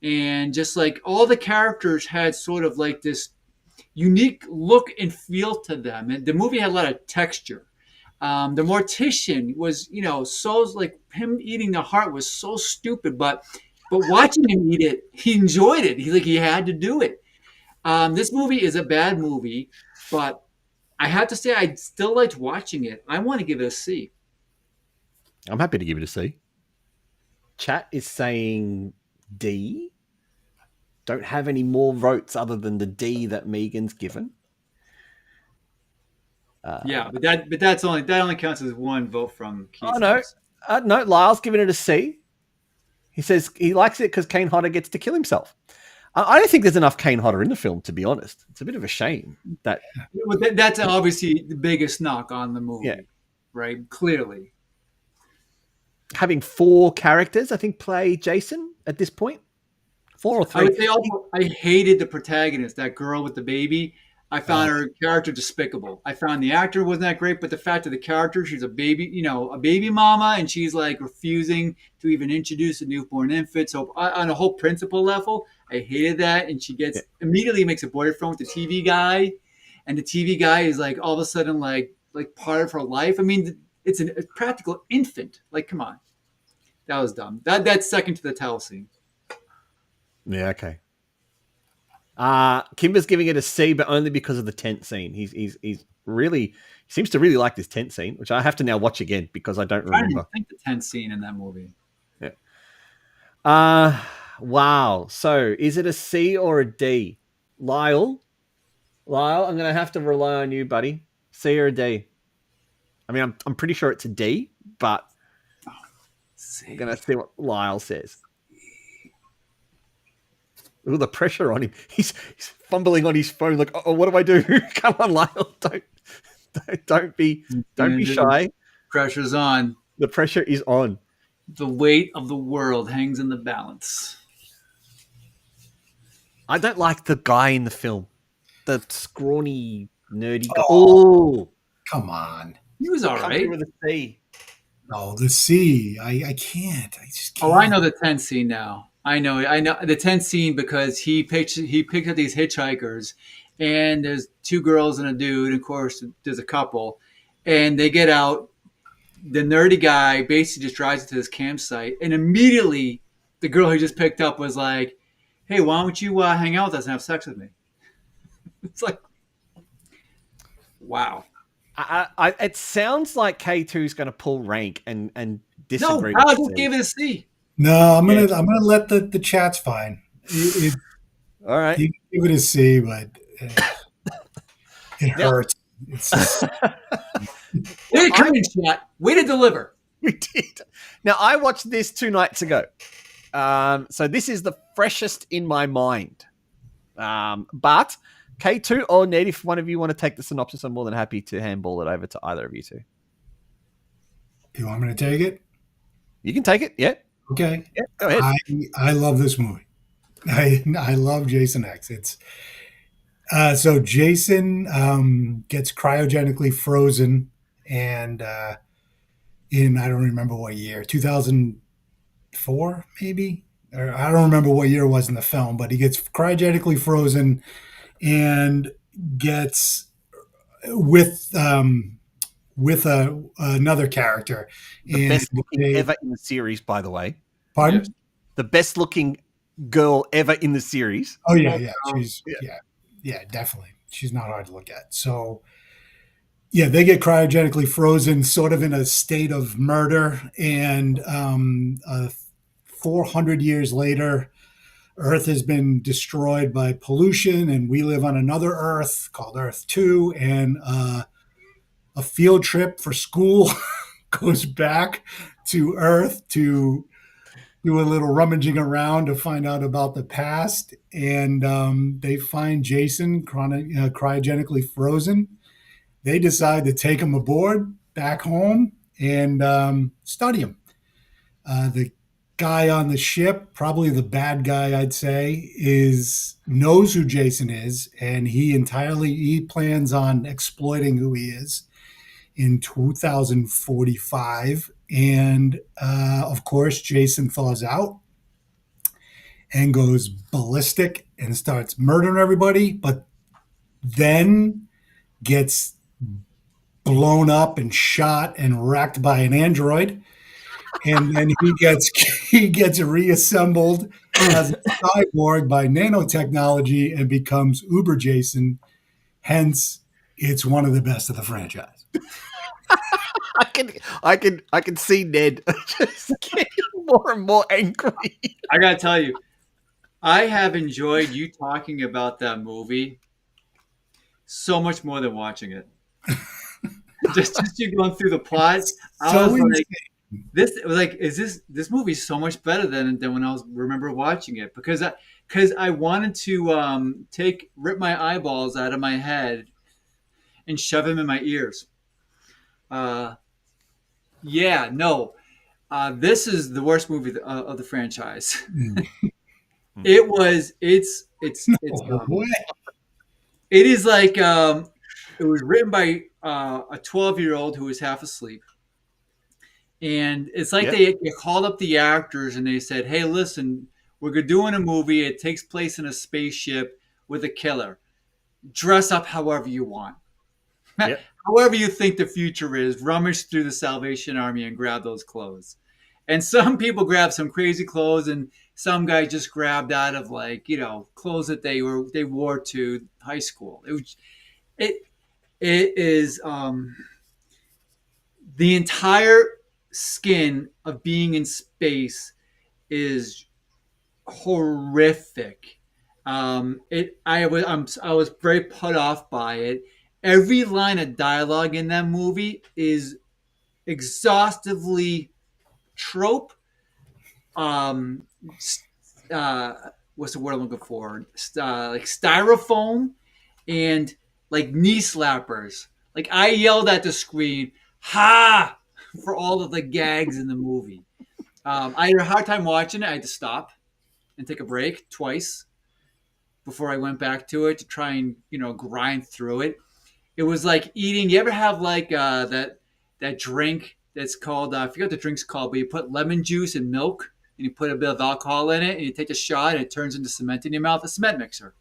And just like all the characters had sort of like this unique look and feel to them. And the movie had a lot of texture. The mortician was, so like him eating the heart was so stupid, but watching him eat it, he enjoyed it. He had to do it. This movie is a bad movie, but I have to say I still liked watching it. I want to give it a C.
I'm happy to give it a C. Chat is saying D. Don't have any more votes other than the D that Megan's given.
Yeah, but that only counts as one vote from Keith.
Oh no, no. Lyle's giving it a C. He says he likes it because Kane Hodder gets to kill himself. I don't think there's enough Kane Hodder in the film, to be honest. It's a bit of a shame that.
That's obviously the biggest knock on the movie, right? Clearly,
having 4 characters, I think, play Jason at this point. 4 or 3.
I would say also, I hated the protagonist, that girl with the baby. I found her character despicable. I found the actor wasn't that great, but the fact of the character, she's a baby, a baby mama, and she's like refusing to even introduce a newborn infant. So on a whole principle level, I hated that. And she immediately makes a boyfriend with the TV guy, and the TV guy is like all of a sudden like part of her life. I mean, it's a practical infant. Like, come on, that was dumb. That's second to the towel scene.
Yeah, okay. Kimber's giving it a C, but only because of the tent scene. He seems to really like this tent scene, which I have to now watch again because I don't remember.
I think the tent scene in that movie.
Yeah. Wow. So is it a C or a D? Lyle, I'm going to have to rely on you, buddy. C or a D? I mean, I'm pretty sure it's a D, but I'm going to see what Lyle says. Ooh, the pressure on him. He's fumbling on his phone like, oh, what do I do? Come on, Lyle. Don't be shy.
Pressure's on.
The pressure is on.
The weight of the world hangs in the balance.
I don't like the guy in the film. The scrawny, nerdy guy. Oh,
come on.
He was all right.
With a C.
No, the C. I can't. I just can't.
Oh, I know the tent scene now. I know the tent scene because he picked up these hitchhikers, and there's 2 girls and a dude. And of course, there's a couple, and they get out. The nerdy guy basically just drives to this campsite, and immediately the girl he just picked up was like, "Hey, why don't you hang out with us and have sex with me?" It's like, wow.
It sounds like K2 is going to pull rank and disagree.
No, I'll just give it a C.
No, I'm gonna let the chat's fine.
All right,
you give it a C, but it hurts. It's just...
Way to come in, chat. Way to deliver.
We did. Now I watched this 2 nights ago, so this is the freshest in my mind. But K2 or Ned, if one of you want to take the synopsis, I'm more than happy to handball it over to either of you two.
You want me to take it?
You can take it. Yeah.
Okay.
Yeah, go ahead.
I love this movie. I love Jason X. It's so Jason gets cryogenically frozen, and in I don't remember what year, 2004 maybe, or I don't remember what year it was in the film, but he gets cryogenically frozen and gets with with another character.
The
And
best looking ever in the series, by the way.
Pardon?
Yes.
The best looking girl ever in the series.
Oh yeah, she's definitely. She's not hard to look at. So yeah, they get cryogenically frozen, sort of in a state of murder, and 400 years later, Earth has been destroyed by pollution, and we live on another Earth called Earth 2, and a field trip for school goes back to Earth to do a little rummaging around to find out about the past, and they find Jason cryogenically frozen. They decide to take him aboard back home and study him. The guy on the ship, probably the bad guy, I'd say, knows who Jason is, and he plans on exploiting who he is in 2045. And of course, Jason thaws out and goes ballistic and starts murdering everybody, but then gets blown up and shot and wrecked by an android. And then he gets reassembled as a cyborg by nanotechnology and becomes Uber Jason. Hence, it's one of the best of the franchise.
I can see Ned just getting more and more angry.
I gotta tell you, I have enjoyed you talking about that movie so much more than watching it. just you going through the plots. I was like, this movie is so much better than when I remember watching it, because I wanted to rip my eyeballs out of my head and shove them in my ears. This is the worst movie of the franchise. It is like it was written by a 12-year-old who was half asleep. And it's like they called up the actors and they said, hey, listen, we're doing a movie. It takes place in a spaceship with a killer. Dress up however you want. Yep. However you think the future is, rummage through the Salvation Army and grab those clothes. And some people grabbed some crazy clothes, and some guy just grabbed out of clothes that they wore to high school. It is the entire skin of being in space is horrific. I was very put off by it. Every line of dialogue in that movie is exhaustively trope. What's the word I'm looking for? Like styrofoam and like knee slappers. Like I yelled at the screen, "Ha!" for all of the gags in the movie. I had a hard time watching it. I had to stop and take a break twice before I went back to it to try and grind through it. It was like eating. You ever have like that drink that's called I forget what the drink's called, but you put lemon juice and milk and you put a bit of alcohol in it and you take a shot and it turns into cement in your mouth, a cement mixer.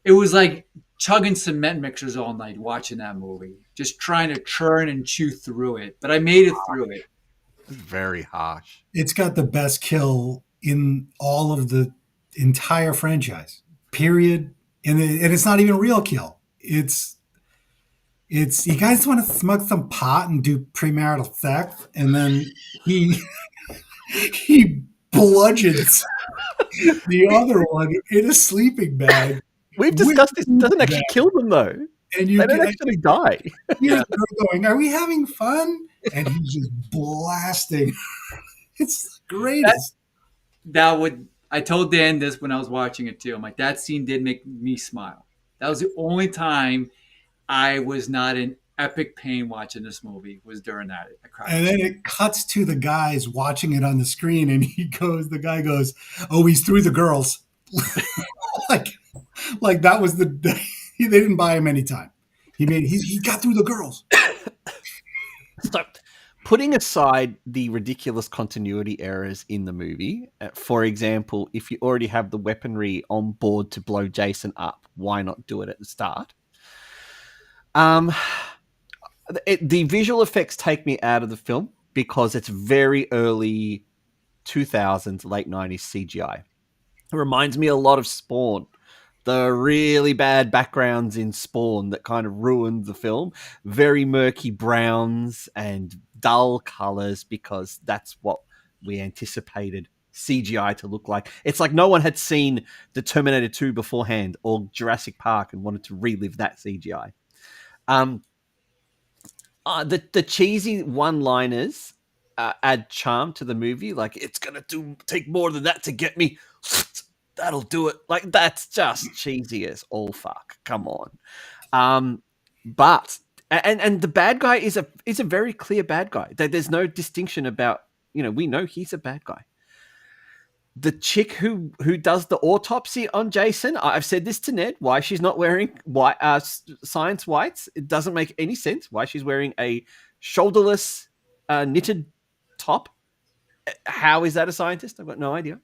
It was like chugging cement mixers all night watching that movie, just trying to churn and chew through it. But I made it through it.
Very harsh.
It's got the best kill in all of the entire franchise, period. And it's not even a real kill. It's you guys want to smoke some pot and do premarital sex, and then he bludgeons the other one in a sleeping bag.
We've discussed this. It doesn't actually kill them though. And they don't actually die.
You're going, are we having fun? And he's just blasting. It's the greatest.
I told Dan this when I was watching it too. I'm like, that scene did make me smile. That was the only time I was not in epic pain watching this movie, was during that. I cried.
And then it cuts to the guys watching it on the screen, and the guy goes, "Oh, he's through the girls." like that was they didn't buy him any time. He got through the girls.
So, putting aside the ridiculous continuity errors in the movie, for example, if you already have the weaponry on board to blow Jason up, why not do it at the start? The visual effects take me out of the film because it's very early 2000s, late 90s CGI. It reminds me a lot of Spawn. The really bad backgrounds in Spawn that kind of ruined the film. Very murky browns and dull colors because that's what we anticipated CGI to look like. It's like no one had seen the Terminator 2 beforehand or Jurassic Park and wanted to relive that CGI. The cheesy one-liners add charm to the movie. Like, it's gonna take more than that to get me. That'll do it. Like, that's just cheesy as all fuck. Come on. But the bad guy is a very clear bad guy. There's no distinction about, we know he's a bad guy. The chick who does the autopsy on Jason, I've said this to Ned, why she's not wearing science whites. It doesn't make any sense why she's wearing a shoulderless knitted top. How is that a scientist? I've got no idea.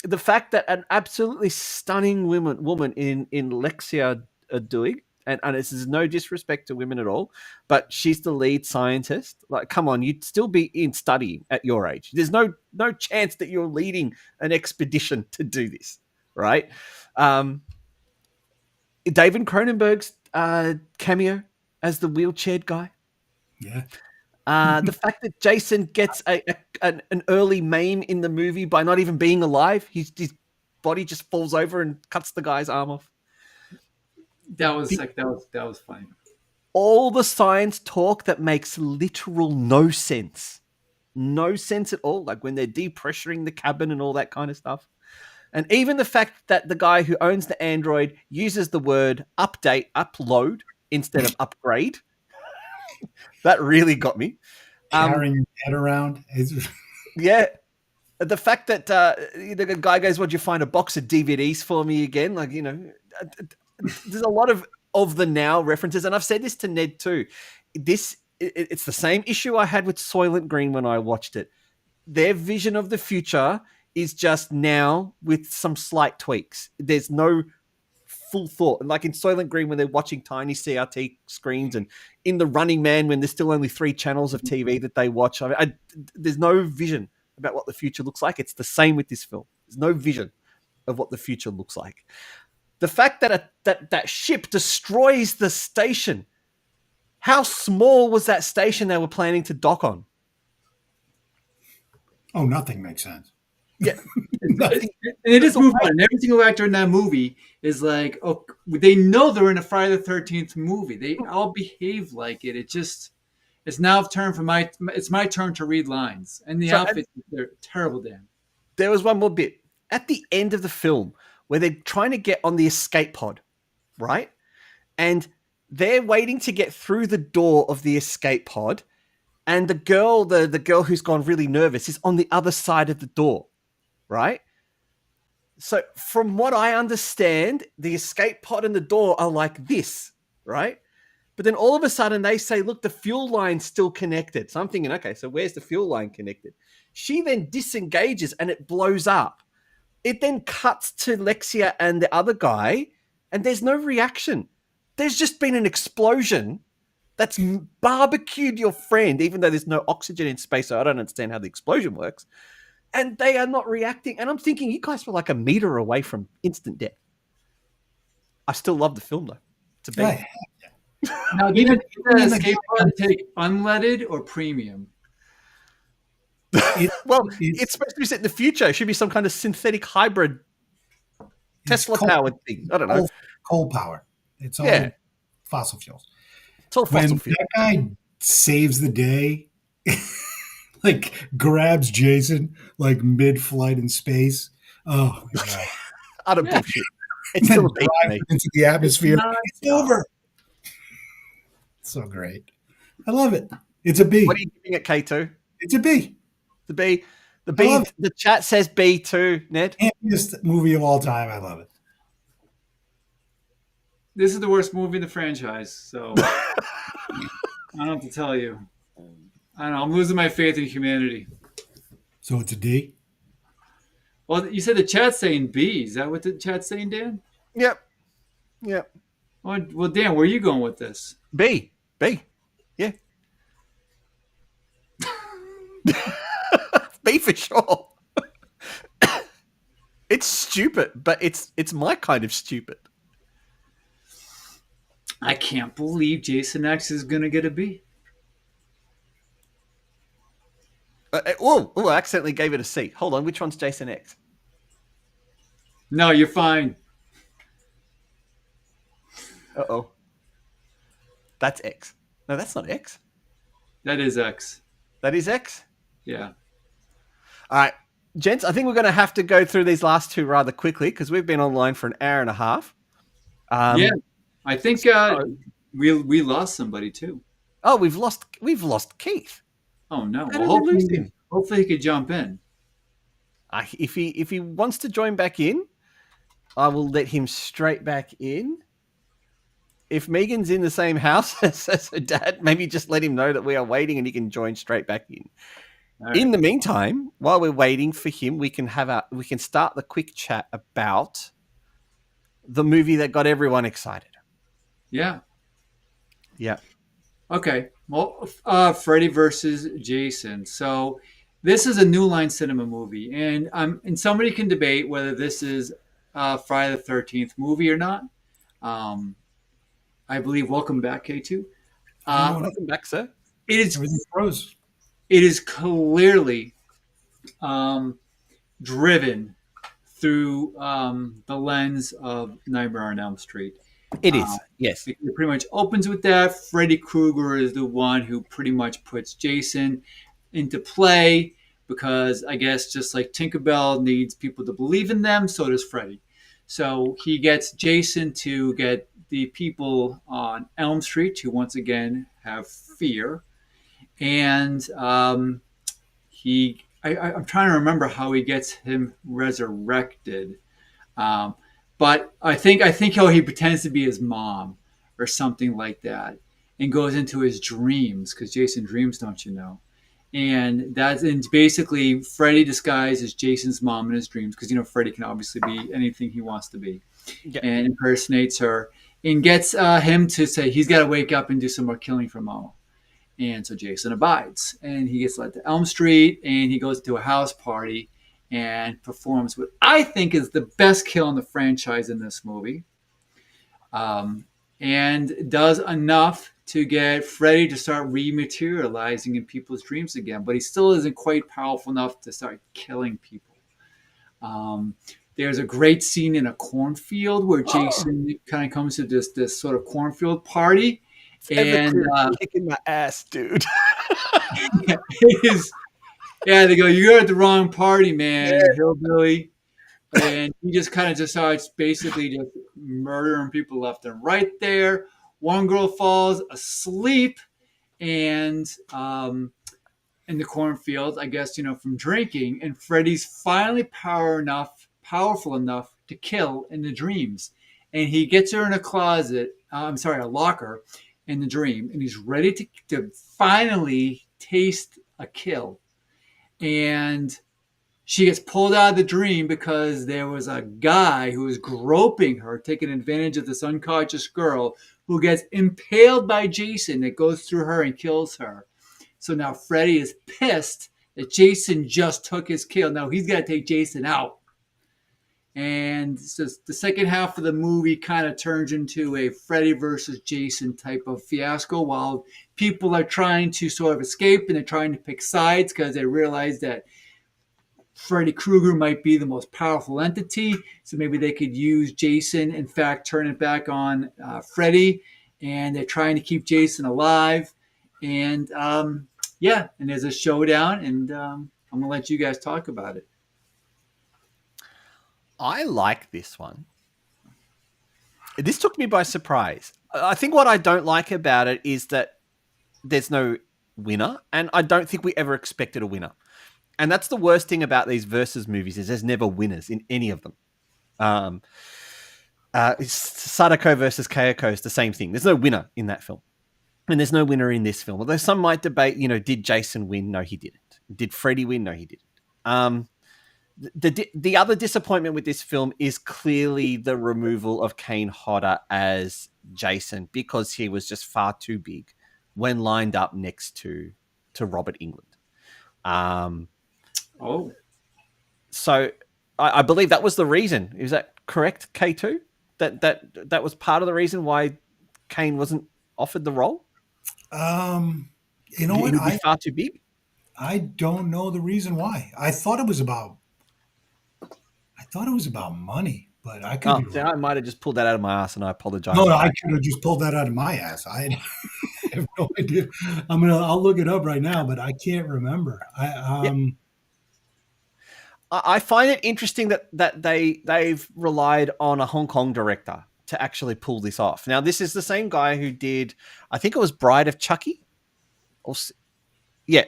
The fact that an absolutely stunning woman in Lexia Duig, and this is no disrespect to women at all, but she's the lead scientist. Like, come on, you'd still be in studying at your age. There's no chance that you're leading an expedition to do this, right? David Cronenberg's cameo as the wheelchaired guy.
Yeah.
The fact that Jason gets an early maim in the movie by not even being alive, his body just falls over and cuts the guy's arm off.
That was funny.
All the science talk that makes literal no sense at all. Like when they're depressuring the cabin and all that kind of stuff. And even the fact that the guy who owns the android uses the word upload instead of upgrade. That really got me.
Carrying your head around.
Yeah. The fact that the guy goes, "Would you find a box of DVDs for me again?" Like, there's a lot of the now references. And I've said this to Ned too. It's the same issue I had with Soylent Green when I watched it. Their vision of the future is just now with some slight tweaks. There's no full thought. And like in Soylent Green, when they're watching tiny CRT screens, and in The Running Man, when there's still only 3 channels of TV that they watch, there's no vision about what the future looks like. It's the same with this film. There's no vision of what the future looks like. The fact that that ship destroys the station. How small was that station they were planning to dock on?
Oh, nothing makes sense.
Yeah.
And they just move on. And every single actor in that movie is like, oh, they know they're in a Friday the 13th movie. They all behave like it. It's now it's my turn to read lines. And the outfits, they're terrible, Dan.
There was one more bit. At the end of the film, where they're trying to get on the escape pod, right? And they're waiting to get through the door of the escape pod. And the girl who's gone really nervous is on the other side of the door, right? So from what I understand, the escape pod and the door are like this, right? But then all of a sudden they say, look, the fuel line's still connected. So I'm thinking, okay, so where's the fuel line connected? She then disengages and it blows up. It then cuts to Lexia and the other guy, and there's no reaction. There's just been an explosion that's barbecued your friend, even though there's no oxygen in space, so I don't understand how the explosion works. And they are not reacting. And I'm thinking, you guys were like a meter away from instant death. I still love the film, though. It's a big.
Now, even the escape pod take unleaded or premium?
It's supposed to be set in the future. It should be some kind of synthetic hybrid Tesla-powered thing. I don't know.
Coal power. It's all fossil fuels.
It's all fossil fuels.
That guy saves the day, like grabs Jason like mid-flight in space. Oh my God.
Utter bullshit. It's still a
drive into the atmosphere. It's over. So great. I love it. It's a B.
What are you giving it, K2?
It's a B.
The B. The B. The chat says B too, Ned.
Happiest movie of all time. I love it.
This is the worst movie in the franchise, so I don't have to tell you. I don't know. I'm losing my faith in humanity.
So it's a D?
Well, you said the chat's saying B. Is that what the chat's saying, Dan?
Yep.
Well, Dan, where are you going with this?
B. B. Yeah. B for sure. It's stupid, but it's my kind of stupid.
I can't believe Jason X is going to get a B.
I accidentally gave it a C. Hold on, which one's Jason X?
No, you're fine.
Uh-oh. That's X. No, that's not X.
That is X.
That is X?
Yeah.
All right. Gents, I think we're going to have to go through these last two rather quickly because we've been online for an hour and a half.
Yeah. I think we lost somebody too.
Oh, we've lost Keith.
Oh no!
How
Well,
did we lose him?
hopefully he could jump in.
If he wants to join back in, I will let him straight back in. If Megan's in the same house as her dad, maybe just let him know that we are waiting and he can join straight back in. Right. In the meantime, while we're waiting for him, we can start the quick chat about the movie that got everyone excited.
Yeah.
Yeah.
Okay. Well, Freddy versus Jason. So this is a New Line Cinema movie, and somebody can debate whether this is Friday the 13th movie or not. I believe. Welcome back, K2.
Welcome back, sir.
It is.
Everything froze.
It is clearly driven through the lens of Nightmare on Elm Street.
It is, yes.
It pretty much opens with that. Freddy Krueger is the one who pretty much puts Jason into play because I guess just like Tinkerbell needs people to believe in them, so does Freddy. So he gets Jason to get the people on Elm Street to once again have fear. And I'm trying to remember how he gets him resurrected. But I think he pretends to be his mom or something like that and goes into his dreams because Jason dreams, don't you know? And basically Freddy disguises Jason's mom in his dreams because, Freddy can obviously be anything he wants to be, and impersonates her and gets him to say he's got to wake up and do some more killing for Mama. And so Jason abides and he gets led to Elm Street and he goes to a house party and performs what I think is the best kill in the franchise in this movie, and does enough to get Freddy to start rematerializing in people's dreams again, but he still isn't quite powerful enough to start killing people. There's a great scene in a cornfield where Jason kind of comes to this sort of cornfield party. And
kicking my ass, dude.
It is. Yeah, they go, you're at the wrong party, man, hillbilly. And he just kind of just starts basically just murdering people left and right there. One girl falls asleep and in the cornfield, I guess, from drinking. And Freddy's finally powerful enough to kill in the dreams. And he gets her in a locker in the dream. And he's ready to finally taste a kill. And she gets pulled out of the dream because there was a guy who was groping her, taking advantage of this unconscious girl who gets impaled by Jason that goes through her and kills her. So now Freddy is pissed that Jason just took his kill. Now he's got to take Jason out. And so the second half of the movie kind of turns into a Freddy versus Jason type of fiasco while people are trying to sort of escape and they're trying to pick sides because they realize that Freddy Krueger might be the most powerful entity. So maybe they could use Jason, in fact, turn it back on Freddy. And they're trying to keep Jason alive. And and there's a showdown. And I'm going to let you guys talk about it.
I like this one. This took me by surprise. I think what I don't like about it is that there's no winner, and I don't think we ever expected a winner. And that's the worst thing about these versus movies is there's never winners in any of them. Sadako versus Kayako is the same thing. There's no winner in that film. And there's no winner in this film. Although some might debate, did Jason win? No, he didn't. Did Freddy win? No, he didn't. The other disappointment with this film is clearly the removal of Kane Hodder as Jason because he was just far too big when lined up next to Robert England. So I believe that was the reason. Is that correct, K2? That was part of the reason why Kane wasn't offered the role?
You know what?
He would be far too big.
I don't know the reason why. I thought it was about money, but I could be wrong.
I might have just pulled that out of my ass, and I apologize.
No, I could have just pulled that out of my ass. I have no idea. I'll look it up right now, but I can't remember.
I find it interesting that they've relied on a Hong Kong director to actually pull this off. Now, this is the same guy who did, I think it was Bride of Chucky.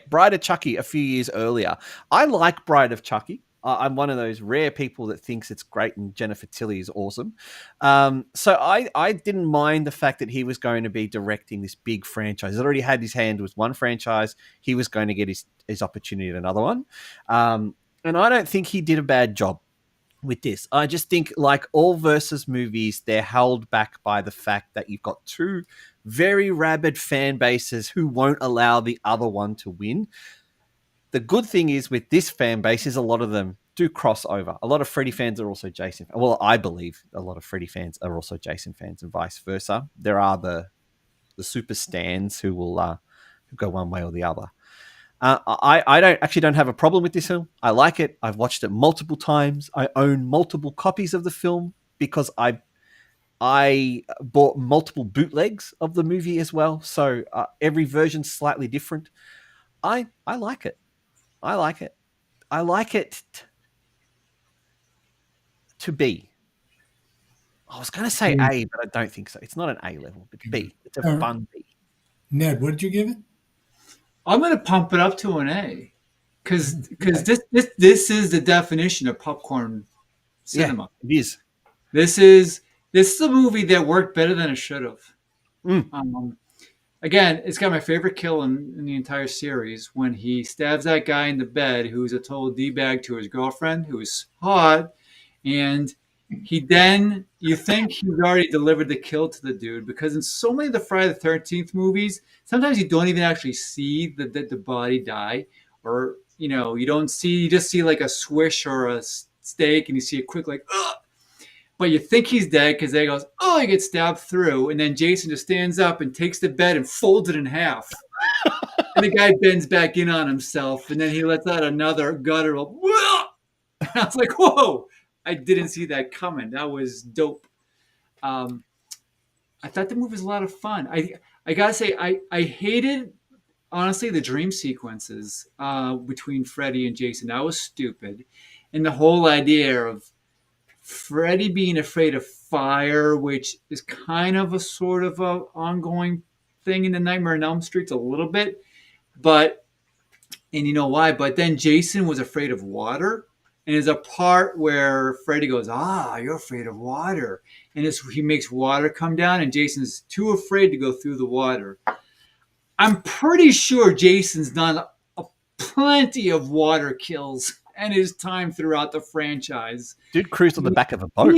Bride of Chucky a few years earlier. I like Bride of Chucky. I'm one of those rare people that thinks it's great, and Jennifer Tilly is awesome. So I didn't mind the fact that he was going to be directing this big franchise. He's already had his hand with one franchise. He was going to get his opportunity at another one. And I don't think he did a bad job with this. I just think, like all versus movies, they're held back by the fact that you've got two very rabid fan bases who won't allow the other one to win. The good thing is with this fan base is a lot of them do cross over. A lot of Freddy fans are also Jason. Well, I believe a lot of Freddy fans are also Jason fans, and vice versa. There are the super stans who will who go one way or the other. I don't have a problem with this film. I like it. I've watched it multiple times. I own multiple copies of the film because I bought multiple bootlegs of the movie as well. So every version's slightly different. I like it. I like it. I like it to B. I was going to say A, but I don't think so. It's not an A level, but B. It's a fun B.
Ned, what did you give it?
I'm going to pump it up to an A because this is the definition of popcorn cinema.
Yeah, it is.
This is a movie that worked better than it should have. Again, it's got my favorite kill in the entire series when he stabs that guy in the bed who's a total D-bag to his girlfriend who is hot, and you think he's already delivered the kill to the dude, because in so many of the Friday the 13th movies, sometimes you don't even actually see the body die, or you just see like a swish or a steak, and you see a quick like, ugh! But you think he's dead because they goes, oh, he gets stabbed through, and then Jason just stands up and takes the bed and folds it in half. And the guy bends back in on himself, and then he lets out another guttural, whoa! And I was like, whoa! I didn't see that coming. That was dope. I thought the movie was a lot of fun. I gotta say, I hated, honestly, the dream sequences between Freddy and Jason. That was stupid. And the whole idea of Freddy being afraid of fire, which is kind of a sort of a ongoing thing in the Nightmare on Elm Street a little bit. And you know why? But then Jason was afraid of water. And there's a part where Freddy goes, you're afraid of water. And he makes water come down, and Jason's too afraid to go through the water. I'm pretty sure Jason's done plenty of water kills and his time throughout the franchise.
Dude cruised on the back of a boat.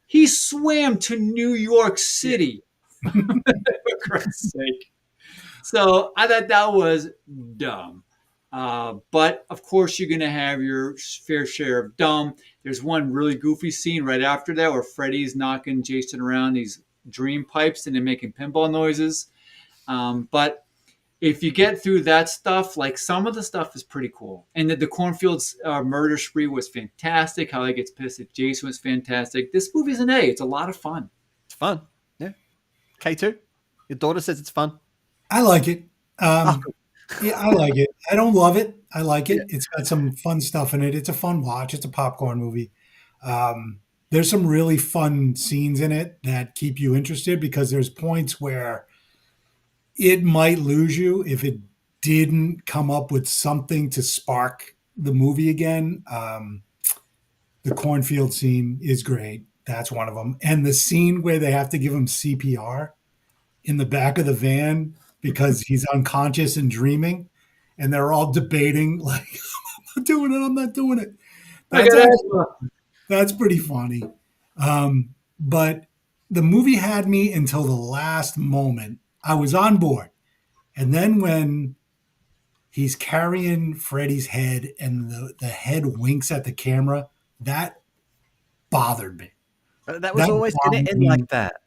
He swam to New York City. For Christ's sake. So I thought that was dumb. But of course, you're going to have your fair share of dumb. There's one really goofy scene right after that where Freddy's knocking Jason around these dream pipes and then making pinball noises. But if you get through that stuff, like some of the stuff is pretty cool. And the cornfields murder spree was fantastic. How he gets pissed at Jason was fantastic. This movie's an A. It's a lot of fun.
It's fun. Yeah. K2, your daughter says it's fun.
I like it. Yeah, I like it. I don't love it. I like it. Yeah. It's got some fun stuff in it. It's a fun watch. It's a popcorn movie. There's some really fun scenes in it that keep you interested, because there's points where it might lose you if it didn't come up with something to spark the movie again. The cornfield scene is great. That's one of them. And the scene where they have to give him CPR in the back of the van because he's unconscious and dreaming, and they're all debating like, I'm not doing it. That's pretty funny. But the movie had me until the last moment I was on board. And then when he's carrying Freddy's head and the head winks at the camera, that bothered me.
That was
That
always going to
bothered
end
me.
like that.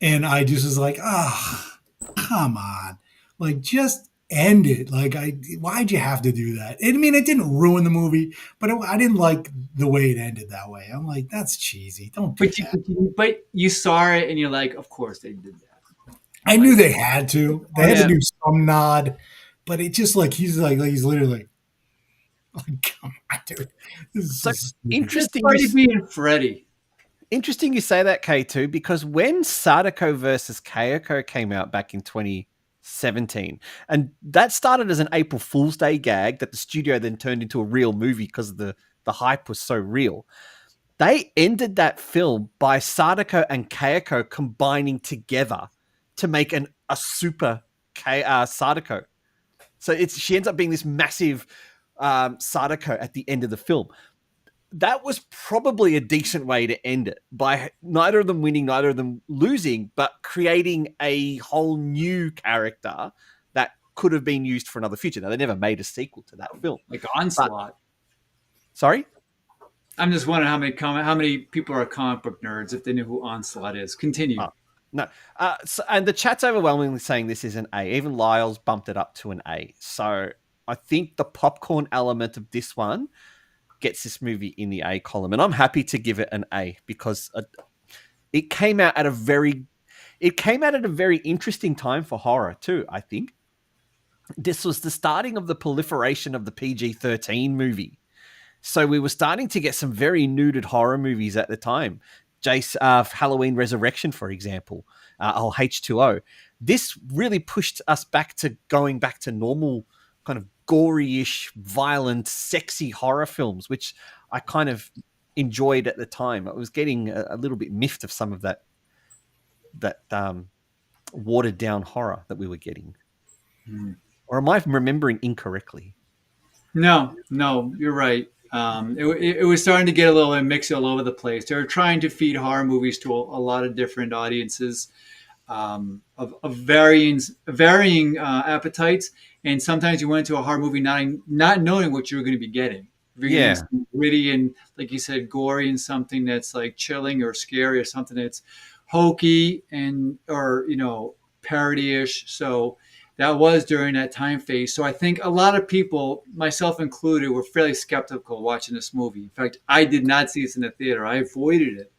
And I just was like, come on. Like, just end it. Like, why'd you have to do that? I mean, it didn't ruin the movie, but I didn't like the way it ended that way. I'm like, that's cheesy. Don't do that.
But you saw it and you're like, of course they did that.
I knew they had to. They had
Yeah.
to do some nod, but it just like he's literally like, come on, dude. This is
So interesting.
Freddie being Freddie.
Interesting you say that, K2, because when Sadako versus Kayako came out back in 2017, and that started as an April Fool's Day gag that the studio then turned into a real movie because the hype was so real. They ended that film by Sadako and Kayako combining together to make a super Sadako. So she ends up being this massive Sadako at the end of the film. That was probably a decent way to end it, by neither of them winning, neither of them losing, but creating a whole new character that could have been used for another future. Now, they never made a sequel to that film.
Like Onslaught.
Sorry?
I'm just wondering how many people are comic book nerds if they knew who Onslaught is. Continue.
No. And the chat's overwhelmingly saying this is an A. Even Lyle's bumped it up to an A. So I think the popcorn element of this one gets this movie in the A column. And I'm happy to give it an A because it came out at a very interesting time for horror too, I think. This was the starting of the proliferation of the PG-13 movie. So we were starting to get some very nuded horror movies at the time. Halloween Resurrection, for example, or H2O. This really pushed us going back to normal kind of gory-ish, violent, sexy horror films, which I kind of enjoyed at the time. I was getting a little bit miffed of some of that watered-down horror that we were getting. Or am I remembering incorrectly?
No, you're right. It was starting to get a little mixed all over the place. They were trying to feed horror movies to a lot of different audiences of varying appetites. And sometimes you went to a horror movie not knowing what you were going to be getting. If you're getting gritty and, like you said, gory and something that's like chilling or scary or something that's hokey or parody-ish. So that was during that time phase. So I think a lot of people, myself included, were fairly skeptical watching this movie. In fact, I did not see this in the theater. I avoided it.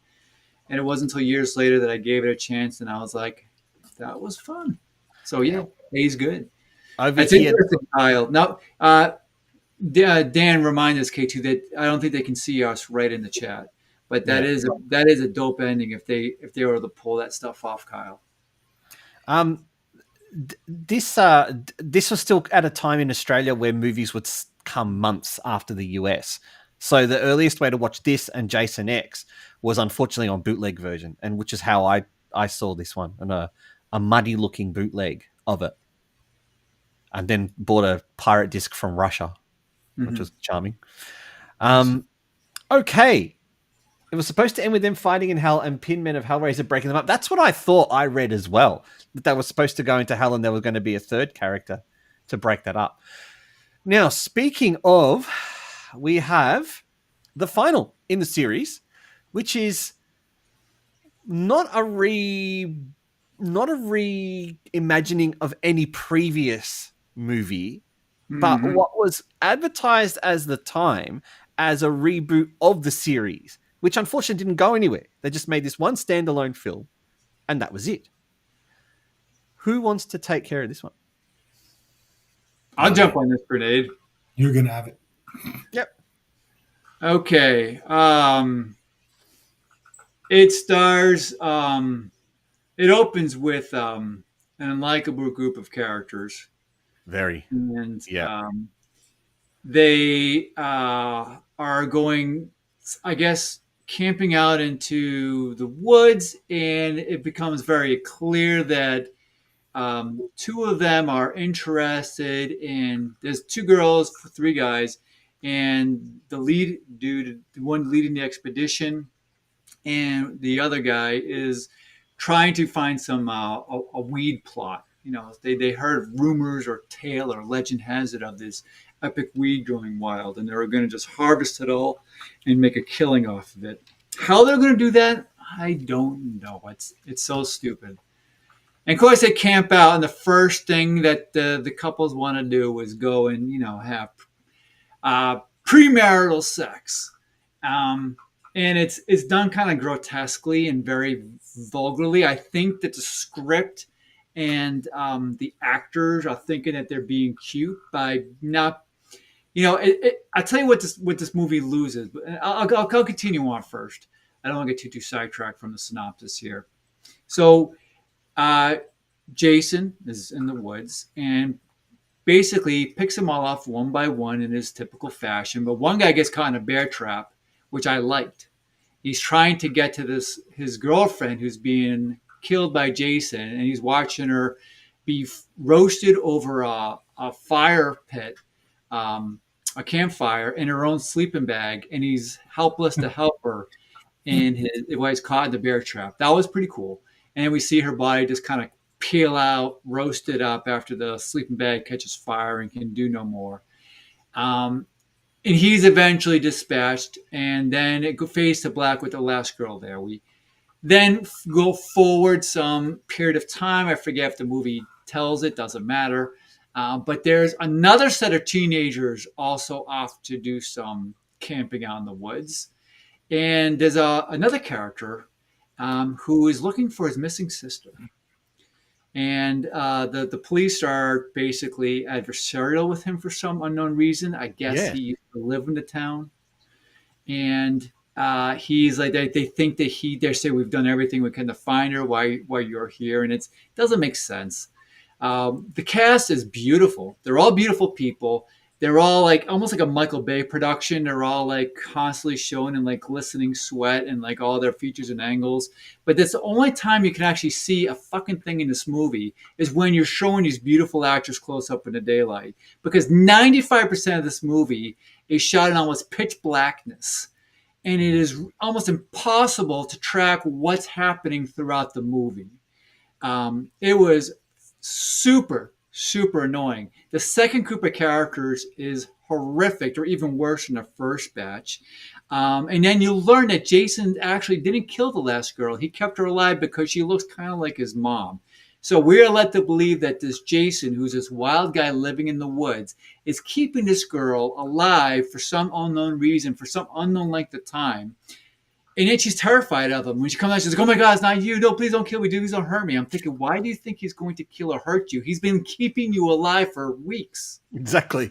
And it wasn't until years later that I gave it a chance, and I was like, that was fun. So, yeah, A's good. That's interesting, Kyle. Now, Dan, remind us, K2, that I don't think they can see us right in the chat. But that is a dope ending if they were to pull that stuff off, Kyle.
This was still at a time in Australia where movies would come months after the US. So the earliest way to watch this and Jason X was unfortunately on bootleg version, and which is how I saw this one, and a muddy looking bootleg of it, and then bought a pirate disc from Russia, which was charming. Okay. It was supposed to end with them fighting in hell and Pinmen of Hellraiser breaking them up. That's what I thought I read as well, that they were supposed to go into hell and there was going to be a third character to break that up. Now, speaking of, we have the final in the series, which is not a reimagining of any previous movie, but what was advertised as the time as a reboot of the series, which unfortunately didn't go anywhere. They just made this one standalone film, and that was it. Who wants to take care of this one?
I'll jump on this grenade.
You're going to have it.
Yep.
Okay. It stars... it opens with an unlikable group of characters.
Very.
And they are going, I guess, camping out into the woods, and it becomes very clear that two of them are interested in, there's two girls, three guys, and the lead dude, the one leading the expedition, and the other guy is trying to find some a weed plot. They heard rumors or tale or legend has it of this epic weed growing wild, and they were going to just harvest it all and make a killing off of it. How they're going to do that, I don't know. It's so stupid. And of course, they camp out, and the first thing that the couples want to do is go and have premarital sex, and it's done kind of grotesquely and very vulgarly. I think that the script and the actors are thinking that they're being cute by not. I'll tell you what this movie loses, but I'll continue on first. I don't want to get too sidetracked from the synopsis here. So, Jason is in the woods and basically picks them all off one by one in his typical fashion. But one guy gets caught in a bear trap, which I liked. He's trying to get to his girlfriend who's being killed by Jason, and he's watching her be roasted over a fire pit, a campfire in her own sleeping bag, and he's helpless to help her while he's caught in the bear trap. That was pretty cool. And then we see her body just kind of peel out, roasted up after the sleeping bag catches fire and can do no more. And he's eventually dispatched, and then it fades to black with the last girl there. We then go forward some period of time. I forget if the movie tells it, doesn't matter. But there's another set of teenagers also off to do some camping out in the woods. And there's another character who is looking for his missing sister. And the police are basically adversarial with him for some unknown reason. I guess he used to live in the town. And he's like, they think that they say we've done everything we can to find her while you're here. And it doesn't make sense. The cast is beautiful. They're all beautiful people. They're all like almost like a Michael Bay production. They're all like constantly shown in like glistening sweat and like all their features and angles. But that's the only time you can actually see a fucking thing in this movie is when you're showing these beautiful actors close up in the daylight. Because 95% of this movie is shot in almost pitch blackness. And it is almost impossible to track what's happening throughout the movie. It was super annoying. The second group of characters is horrific, or even worse than the first batch. And then you learn that Jason actually didn't kill the last girl. He kept her alive because she looks kind of like his mom. So we're led to believe that this Jason, who's this wild guy living in the woods, is keeping this girl alive for some unknown reason, for some unknown length of time. And then she's terrified of him. When she comes out, she's like, oh my God, it's not you. No, please don't kill me. Please don't hurt me. I'm thinking, why do you think he's going to kill or hurt you? He's been keeping you alive for weeks.
Exactly.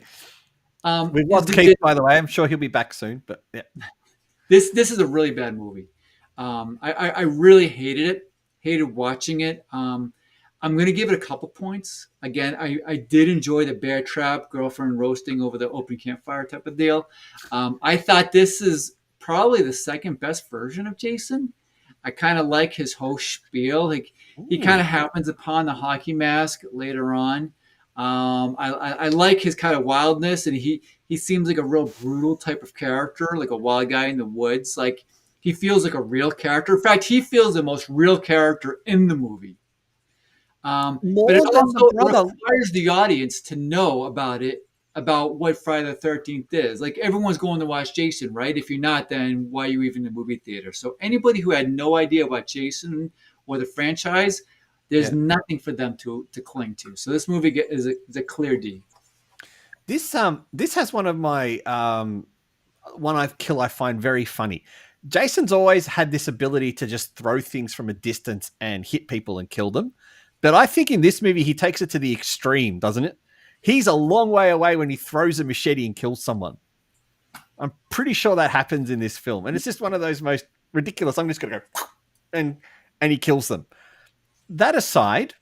We've lost Keith, by the way. I'm sure he'll be back soon. But yeah.
This is a really bad movie. I really hated it. Hated watching it. I'm going to give it a couple points. Again, I did enjoy the bear trap, girlfriend roasting over the open campfire type of deal. I thought this is probably the second best version of Jason. I kind of like his whole spiel. Like he kind of happens upon the hockey mask later on. I like his kind of wildness, and he seems like a real brutal type of character, like a wild guy in the woods. Like he feels like a real character. In fact, he feels the most real character in the movie. But it also requires the audience to know about what Friday the 13th is. Like everyone's going to watch Jason, right? If you're not, then why are you even in the movie theater? So anybody who had no idea about Jason or the franchise, there's nothing for them to cling to. So this movie is a clear D.
This has one of my I find very funny. Jason's always had this ability to just throw things from a distance and hit people and kill them. But I think in this movie, he takes it to the extreme, doesn't it? He's a long way away when he throws a machete and kills someone. I'm pretty sure that happens in this film. And it's just one of those most ridiculous, I'm just going to go, and he kills them. That aside,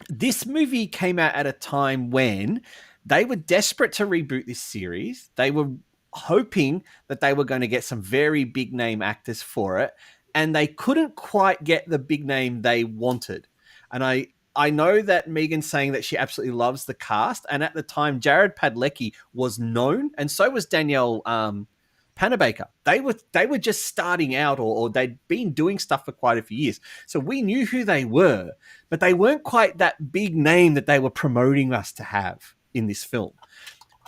this movie came out at a time when they were desperate to reboot this series. They were hoping that they were going to get some very big name actors for it. And they couldn't quite get the big name they wanted. And I know that Megan's saying that she absolutely loves the cast. And at the time, Jared Padalecki was known. And so was Danielle Panabaker. They were just starting out, or they'd been doing stuff for quite a few years. So we knew who they were, but they weren't quite that big name that they were promoting us to have in this film.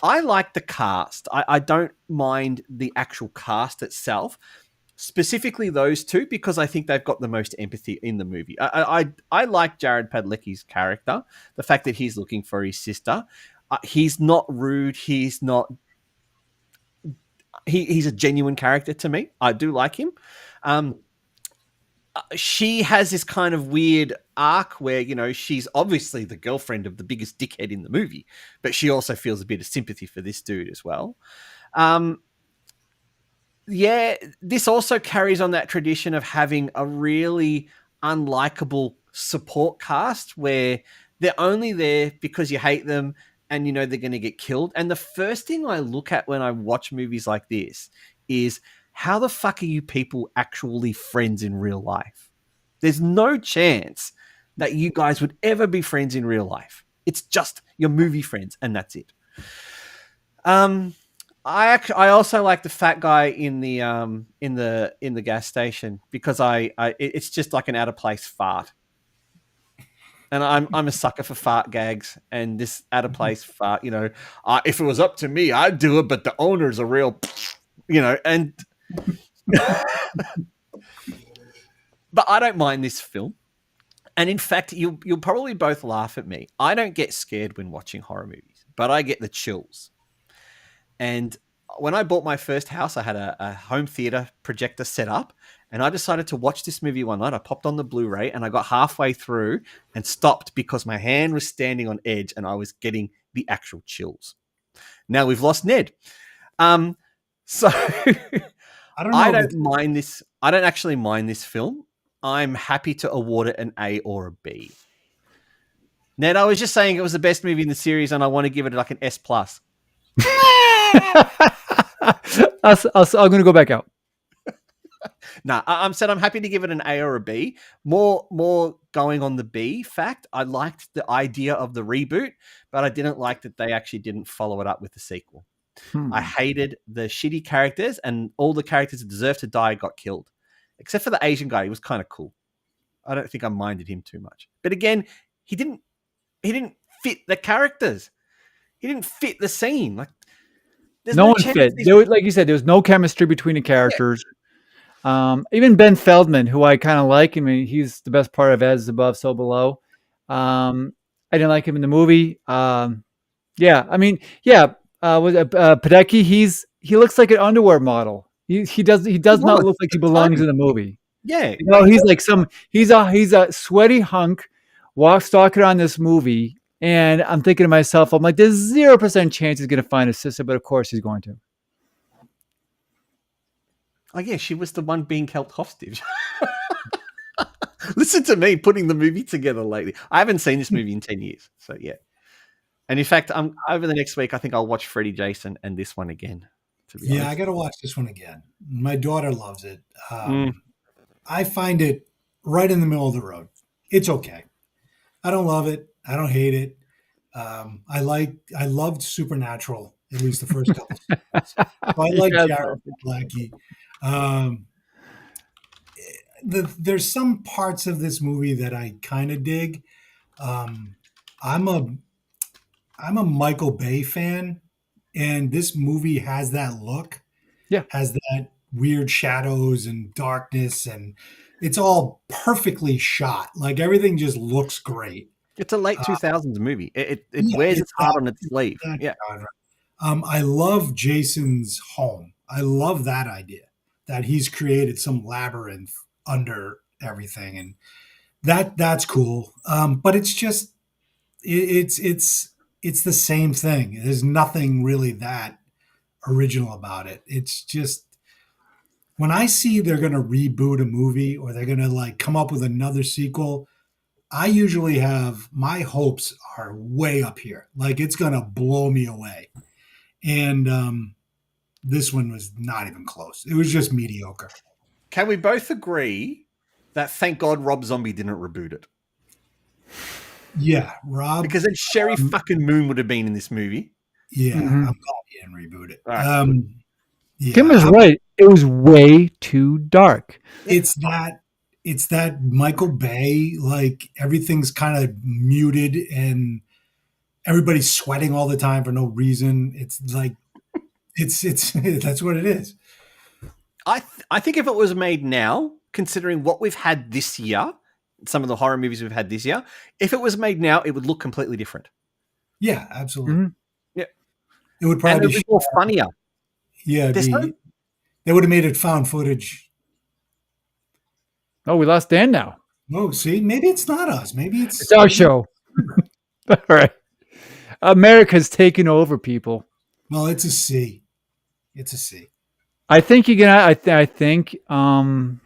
I like the cast. I don't mind the actual cast itself, specifically those two, because I think they've got the most empathy in the movie. I like Jared Padalecki's character, the fact that he's looking for his sister. He's not rude. He's not. He's a genuine character to me. I do like him. She has this kind of weird arc where, you know, she's obviously the girlfriend of the biggest dickhead in the movie, but she also feels a bit of sympathy for this dude as well. Yeah, this also carries on that tradition of having a really unlikable support cast where they're only there because you hate them and you know they're going to get killed. And the first thing I look at when I watch movies like this is, how the fuck are you people actually friends in real life? There's no chance that you guys would ever be friends in real life. It's just your movie friends, and that's it. I also like the fat guy in the gas station, because it's just like an out of place fart. And I'm a sucker for fart gags, and this out of place fart, you know, if it was up to me, I'd do it, but the owner's a real, you know, and but I don't mind this film. And in fact, you'll probably both laugh at me. I don't get scared when watching horror movies, but I get the chills. And when I bought my first house, I had a home theater projector set up, and I decided to watch this movie one night. I popped on the Blu-ray, and I got halfway through and stopped because my hand was standing on edge and I was getting the actual chills. Now we've lost Ned. So I don't mind this. I don't actually mind this film. I'm happy to award it an A or a B. Ned, I was just saying it was the best movie in the series, and I want to give it like an S+.
I'm going to go back out.
Nah, I'm happy to give it an A or a B. More going on the B fact. I liked the idea of the reboot, but I didn't like that they actually didn't follow it up with the sequel. I hated the shitty characters, and all the characters that deserved to die got killed. Except for the Asian guy. He was kind of cool. I don't think I minded him too much. But again, he didn't fit the characters. He didn't fit the scene. Like,
no one fit. Like you said, there was no chemistry between the characters. Yeah. Even Ben Feldman, who I kind of like. I mean, he's the best part of As Above, So Below. I didn't like him in the movie. Padalecki, he looks like an underwear model. He does not look like he belongs in a movie.
Yeah,
you know, he's a sweaty hunk, stalking on this movie, and I'm thinking to myself, I'm like, there's 0% chance he's going to find a sister, but of course he's going to.
Oh yeah, she was the one being held hostage. Listen to me putting the movie together lately. I haven't seen this movie in 10 years, so yeah. And in fact, over the next week, I think I'll watch Freddy Jason and this one again.
I got to watch this one again. My daughter loves it. I find it right in the middle of the road. It's okay. I don't love it. I don't hate it. I loved Supernatural, at least the first couple. So I like Jared Padalecki. There's some parts of this movie that I kind of dig. I'm a Michael Bay fan, and this movie has that look.
Yeah.
Has that weird shadows and darkness, and it's all perfectly shot. Like, everything just looks great.
It's a late 2000s movie. It wears its heart on its sleeve. Yeah.
I love Jason's home. I love that idea that he's created some labyrinth under everything, and that's cool. But it's just it's the same thing. There's nothing really that original about it. It's just, when I see they're going to reboot a movie or they're going to like come up with another sequel, I usually have my hopes are way up here. Like, it's going to blow me away. And this one was not even close. It was just mediocre.
Can we both agree that thank God Rob Zombie didn't reboot it?
Yeah, Rob.
Because then Sherry fucking Moon would have been in this movie.
Yeah, I'm glad he didn't reboot it.
Right.
Yeah,
Kim is right. It was way too dark.
it's that Michael Bay, like everything's kind of muted and everybody's sweating all the time for no reason. It's like it's that's what it is.
I think if it was made now, considering what we've had this year, some of the horror movies we've had this year, if it was made now, it would look completely different.
Yeah, absolutely.
Yeah.
It would
And
probably
it would be more funnier.
yeah,
There's
be,
no-
they would have made it found footage.
Oh, we lost Dan now.
Oh, see, maybe it's not us. Maybe
It's our show. All right. America's taking over, people.
Well, it's a C. It's a C.
I think you're gonna. I think the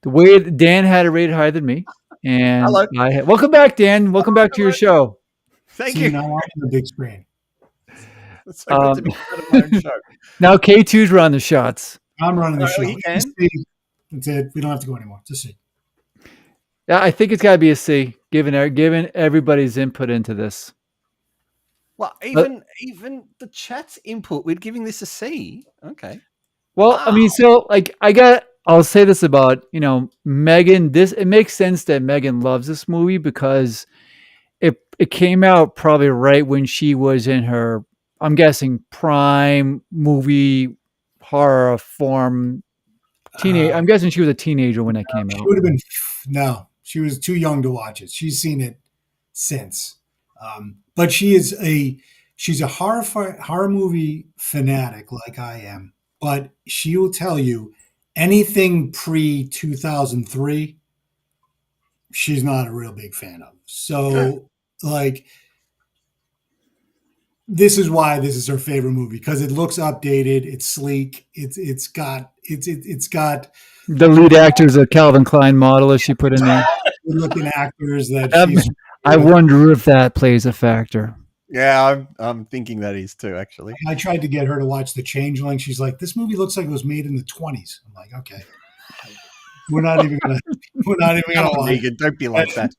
way Dan had it rated higher than me, and
Hello.
welcome back, Dan. Welcome back to your show.
Thank
See,
you.
now I'm on the big screen.
It's so good to be part of my own show.
Now K2's running the shots.
I'm running the
Oh,
show.
he can?
It's a C. That's it. We don't have to go anymore. It's a C.
Yeah, I think it's got to be a C, given everybody's input into this.
Well, even the chat's input, we're giving this a C. Okay.
Well, I mean, so like I'll say this about, Megan, it makes sense that Megan loves this movie because it came out probably right when she was in her, I'm guessing, prime movie horror form. I'm guessing she was a teenager when that came
She
out.
would have been no. She was too young to watch it. She's seen it since, but she's a horror movie fanatic like I am. But she will tell you anything pre 2003, she's not a real big fan of. So, like, this is why this is her favorite movie because it looks updated, it's sleek, it's got
The lead actor is a Calvin Klein model, as she put in there.
good looking actors that she's.
I wonder if that plays a factor.
Yeah, I'm thinking that is too, actually.
I tried to get her to watch The Changeling. She's like, "This movie looks like it was made in the 20s." I'm like, "Okay, we're not even gonna watch."
Megan, don't be like that.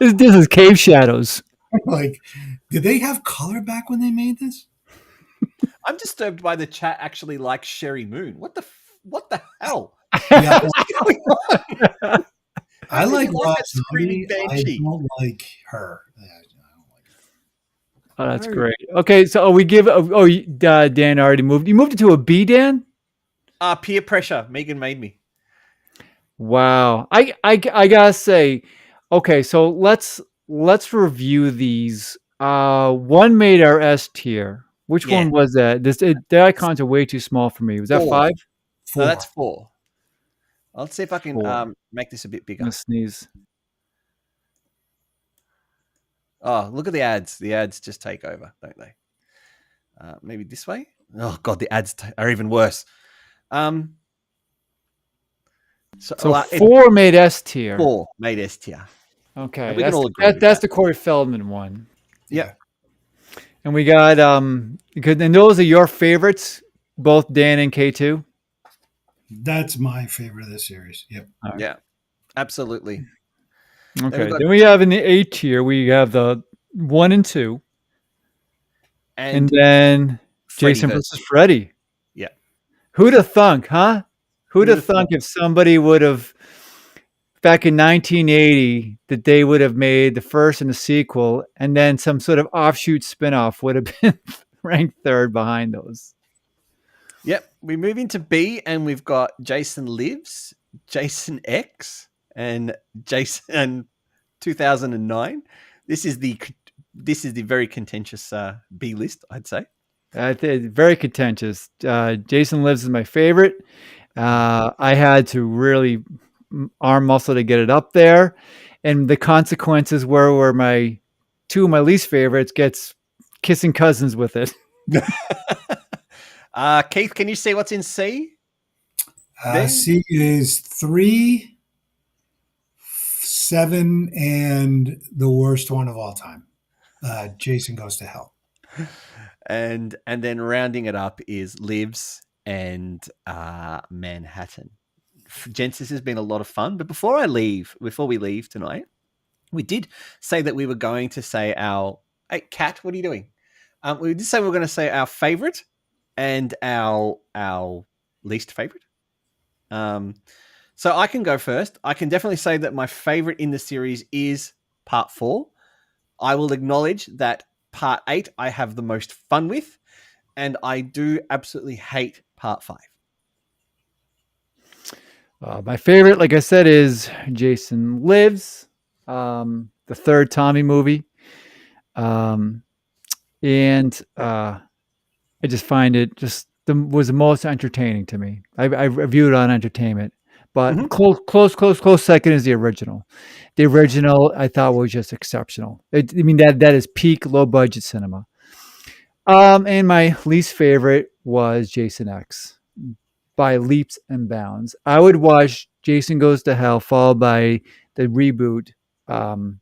This is Cave Shadows.
Like, did they have color back when they made this?
I'm disturbed by the chat actually like Sherry Moon. What the hell?
Yeah,
What's going on?
I like
You
Rob
that screaming
Zombie. I
banshee.
don't like her. I don't like her.
Oh, that's great. Okay, so Dan already moved. You moved it to a B, Dan?
Peer pressure. Megan made me.
Wow. I gotta say, okay, so let's review these. One made our S tier. Which one was that? The icons are way too small for me. Was that 5?
No, that's 4. Let's see if I can
4.
make this a bit
I'm
bigger.
gonna sneeze.
Oh, look at the ads. The ads just take over, don't they? Maybe this way. Oh God, the ads are even worse.
So 4 made S tier.
4 made S tier.
Okay,
we can all agree with
that's
that.
the Corey Feldman one.
Yeah.
And we got and those are your favorites, both Dan and K2.
That's my favorite of this series. Yep.
Right.
Yeah, absolutely.
Okay. Then we have in the A tier, we have the 1 and 2. And then Jason versus Freddy.
Yeah.
Who'd have thunk, huh? Who'd have thunk if somebody would have, back in 1980, that they would have made the first and the sequel, and then some sort of offshoot spinoff would have been ranked 3rd behind those.
Yep. We move into B, and we've got Jason Lives, Jason X, and Jason 2009. This is the very contentious B list, I'd say.
Very contentious. Jason Lives is my favorite. I had to really arm muscle to get it up there, and the consequences were my 2 of my least favorites gets kissing cousins with it.
Keith, can you see what's in C?
C is 3, 7, and the worst one of all time. Jason Goes to Hell.
And then rounding it up is Lives and Manhattan. Gents, this has been a lot of fun. But before we leave tonight, we did say that we were going to say our... Hey, Kat, what are you doing? We did say we were going to say our favorite and our least favorite. So I can go first. I can definitely say that my favorite in the series is part 4. I will acknowledge that part 8 I have the most fun with, and I do absolutely hate part 5.
My favorite, like I said, is Jason Lives, the third Tommy movie. And I just find it was the most entertaining to me. I view it on entertainment, but close second is the original. The original I thought was just exceptional. That is peak low budget cinema. And my least favorite was Jason X by leaps and bounds. I would watch Jason Goes to Hell followed by the reboot and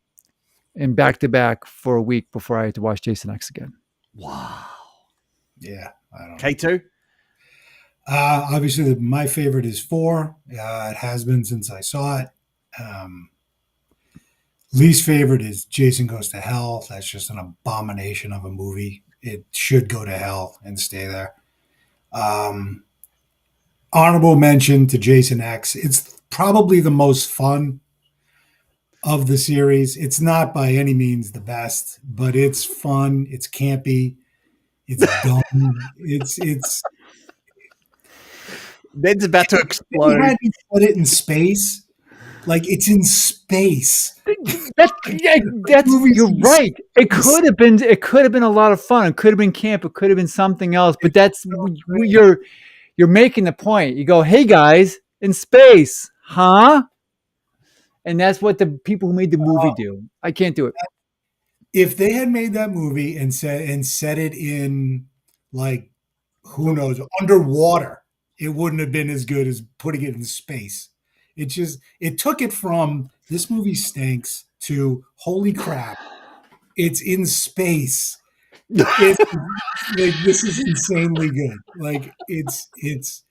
back to back for a week before I had to watch Jason X again.
Wow.
Yeah. I don't know.
K2?
Obviously, my favorite is 4. It has been since I saw it. Least favorite is Jason Goes to Hell. That's just an abomination of a movie. It should go to hell and stay there. Honorable mention to Jason X. It's probably the most fun of the series. It's not by any means the best, but it's fun. It's campy. It's dumb. It's.
Ned's about to explode.
They had to put it in space. Like, it's in space.
You're right. It could have been a lot of fun. It could have been camp. It could have been something else. But you're making the point. You go, hey guys, in space, huh? And that's what the people who made the movie do. I can't do it.
If they had made that movie and set it in, like, who knows, underwater, it wouldn't have been as good as putting it in space. It took it from this movie stinks to holy crap, it's in space. This is insanely good. Like, it's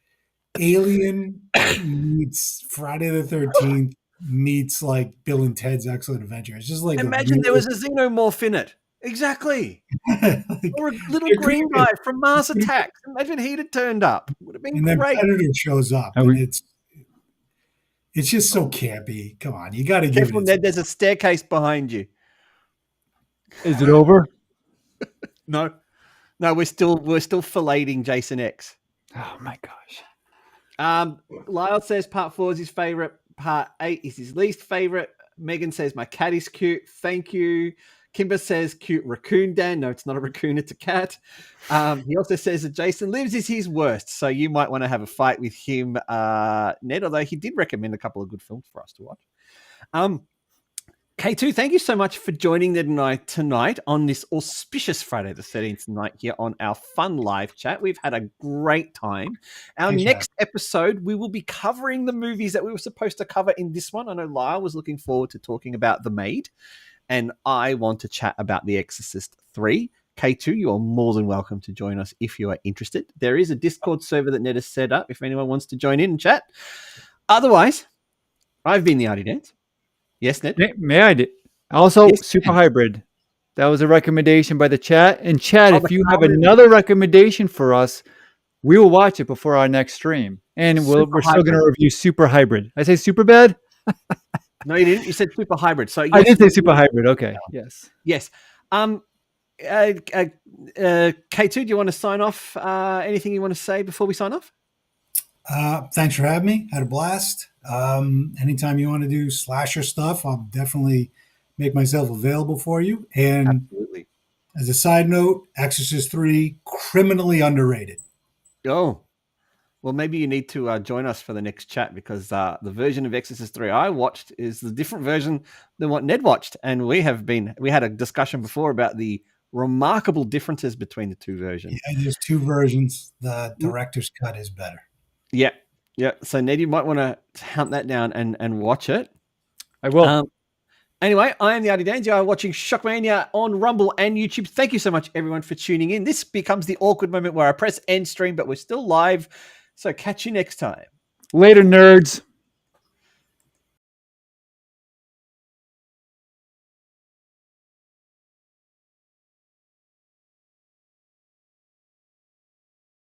Alien meets Friday the 13th meets like Bill and Ted's Excellent Adventure. It's just like,
imagine there was a xenomorph in it. Exactly. Like, or a little green guy from Mars Attacks. Imagine he'd have turned up. Would have been
and
great.
Then Predator shows up, and it's just so campy. Come on, you got to give it.
Ned, there's a staircase behind you.
Is it over?
No, we're still filleting Jason X.
Oh my gosh.
Lyle says part 4 is his favorite. Part 8 is his least favorite. Megan says my cat is cute. Thank you. Kimber says cute raccoon, Dan. No, it's not a raccoon, it's a cat. He also says that Jason Lives is his worst. So you might want to have a fight with him, Ned, although he did recommend a couple of good films for us to watch. K2, thank you so much for joining Ned and I tonight on this auspicious Friday the 13th night here on our fun live chat. We've had a great time. Our next episode, we will be covering the movies that we were supposed to cover in this one. I know Lyle was looking forward to talking about The Maid, and I want to chat about The Exorcist 3. K2, you are more than welcome to join us if you are interested. There is a Discord server that Ned has set up if anyone wants to join in and chat. Otherwise, I've been the Arty Dans. Yes, Ned?
May I? Also, yes, Super Hybrid. That was a recommendation by the chat. And chat, if you have another recommendation for us, we will watch it before our next stream. And we're still going to review Super Hybrid. I say super bad?
No, you didn't. You said Super Hybrid. So yes,
I did say Super Hybrid. Okay. Yes.
Yes. K2, do you want to sign off? Anything you want to say before we sign off?
Thanks for having me. Had a blast. Anytime you want to do slasher stuff, I'll definitely make myself available for you. And
absolutely.
As a side note, Exorcist 3, criminally underrated.
Oh, well, maybe you need to join us for the next chat, because the version of Exorcist 3 I watched is the different version than what Ned watched. And we had a discussion before about the remarkable differences between the two versions.
Yeah, there's two versions. The director's cut is better.
Yeah. Yeah. So Ned, you might want to hunt that down and watch it.
I will.
Anyway, I am the Arty Dans. You are watching Shockmania on Rumble and YouTube. Thank you so much, everyone, for tuning in. This becomes the awkward moment where I press end stream, but we're still live. So catch you next time.
Later, nerds.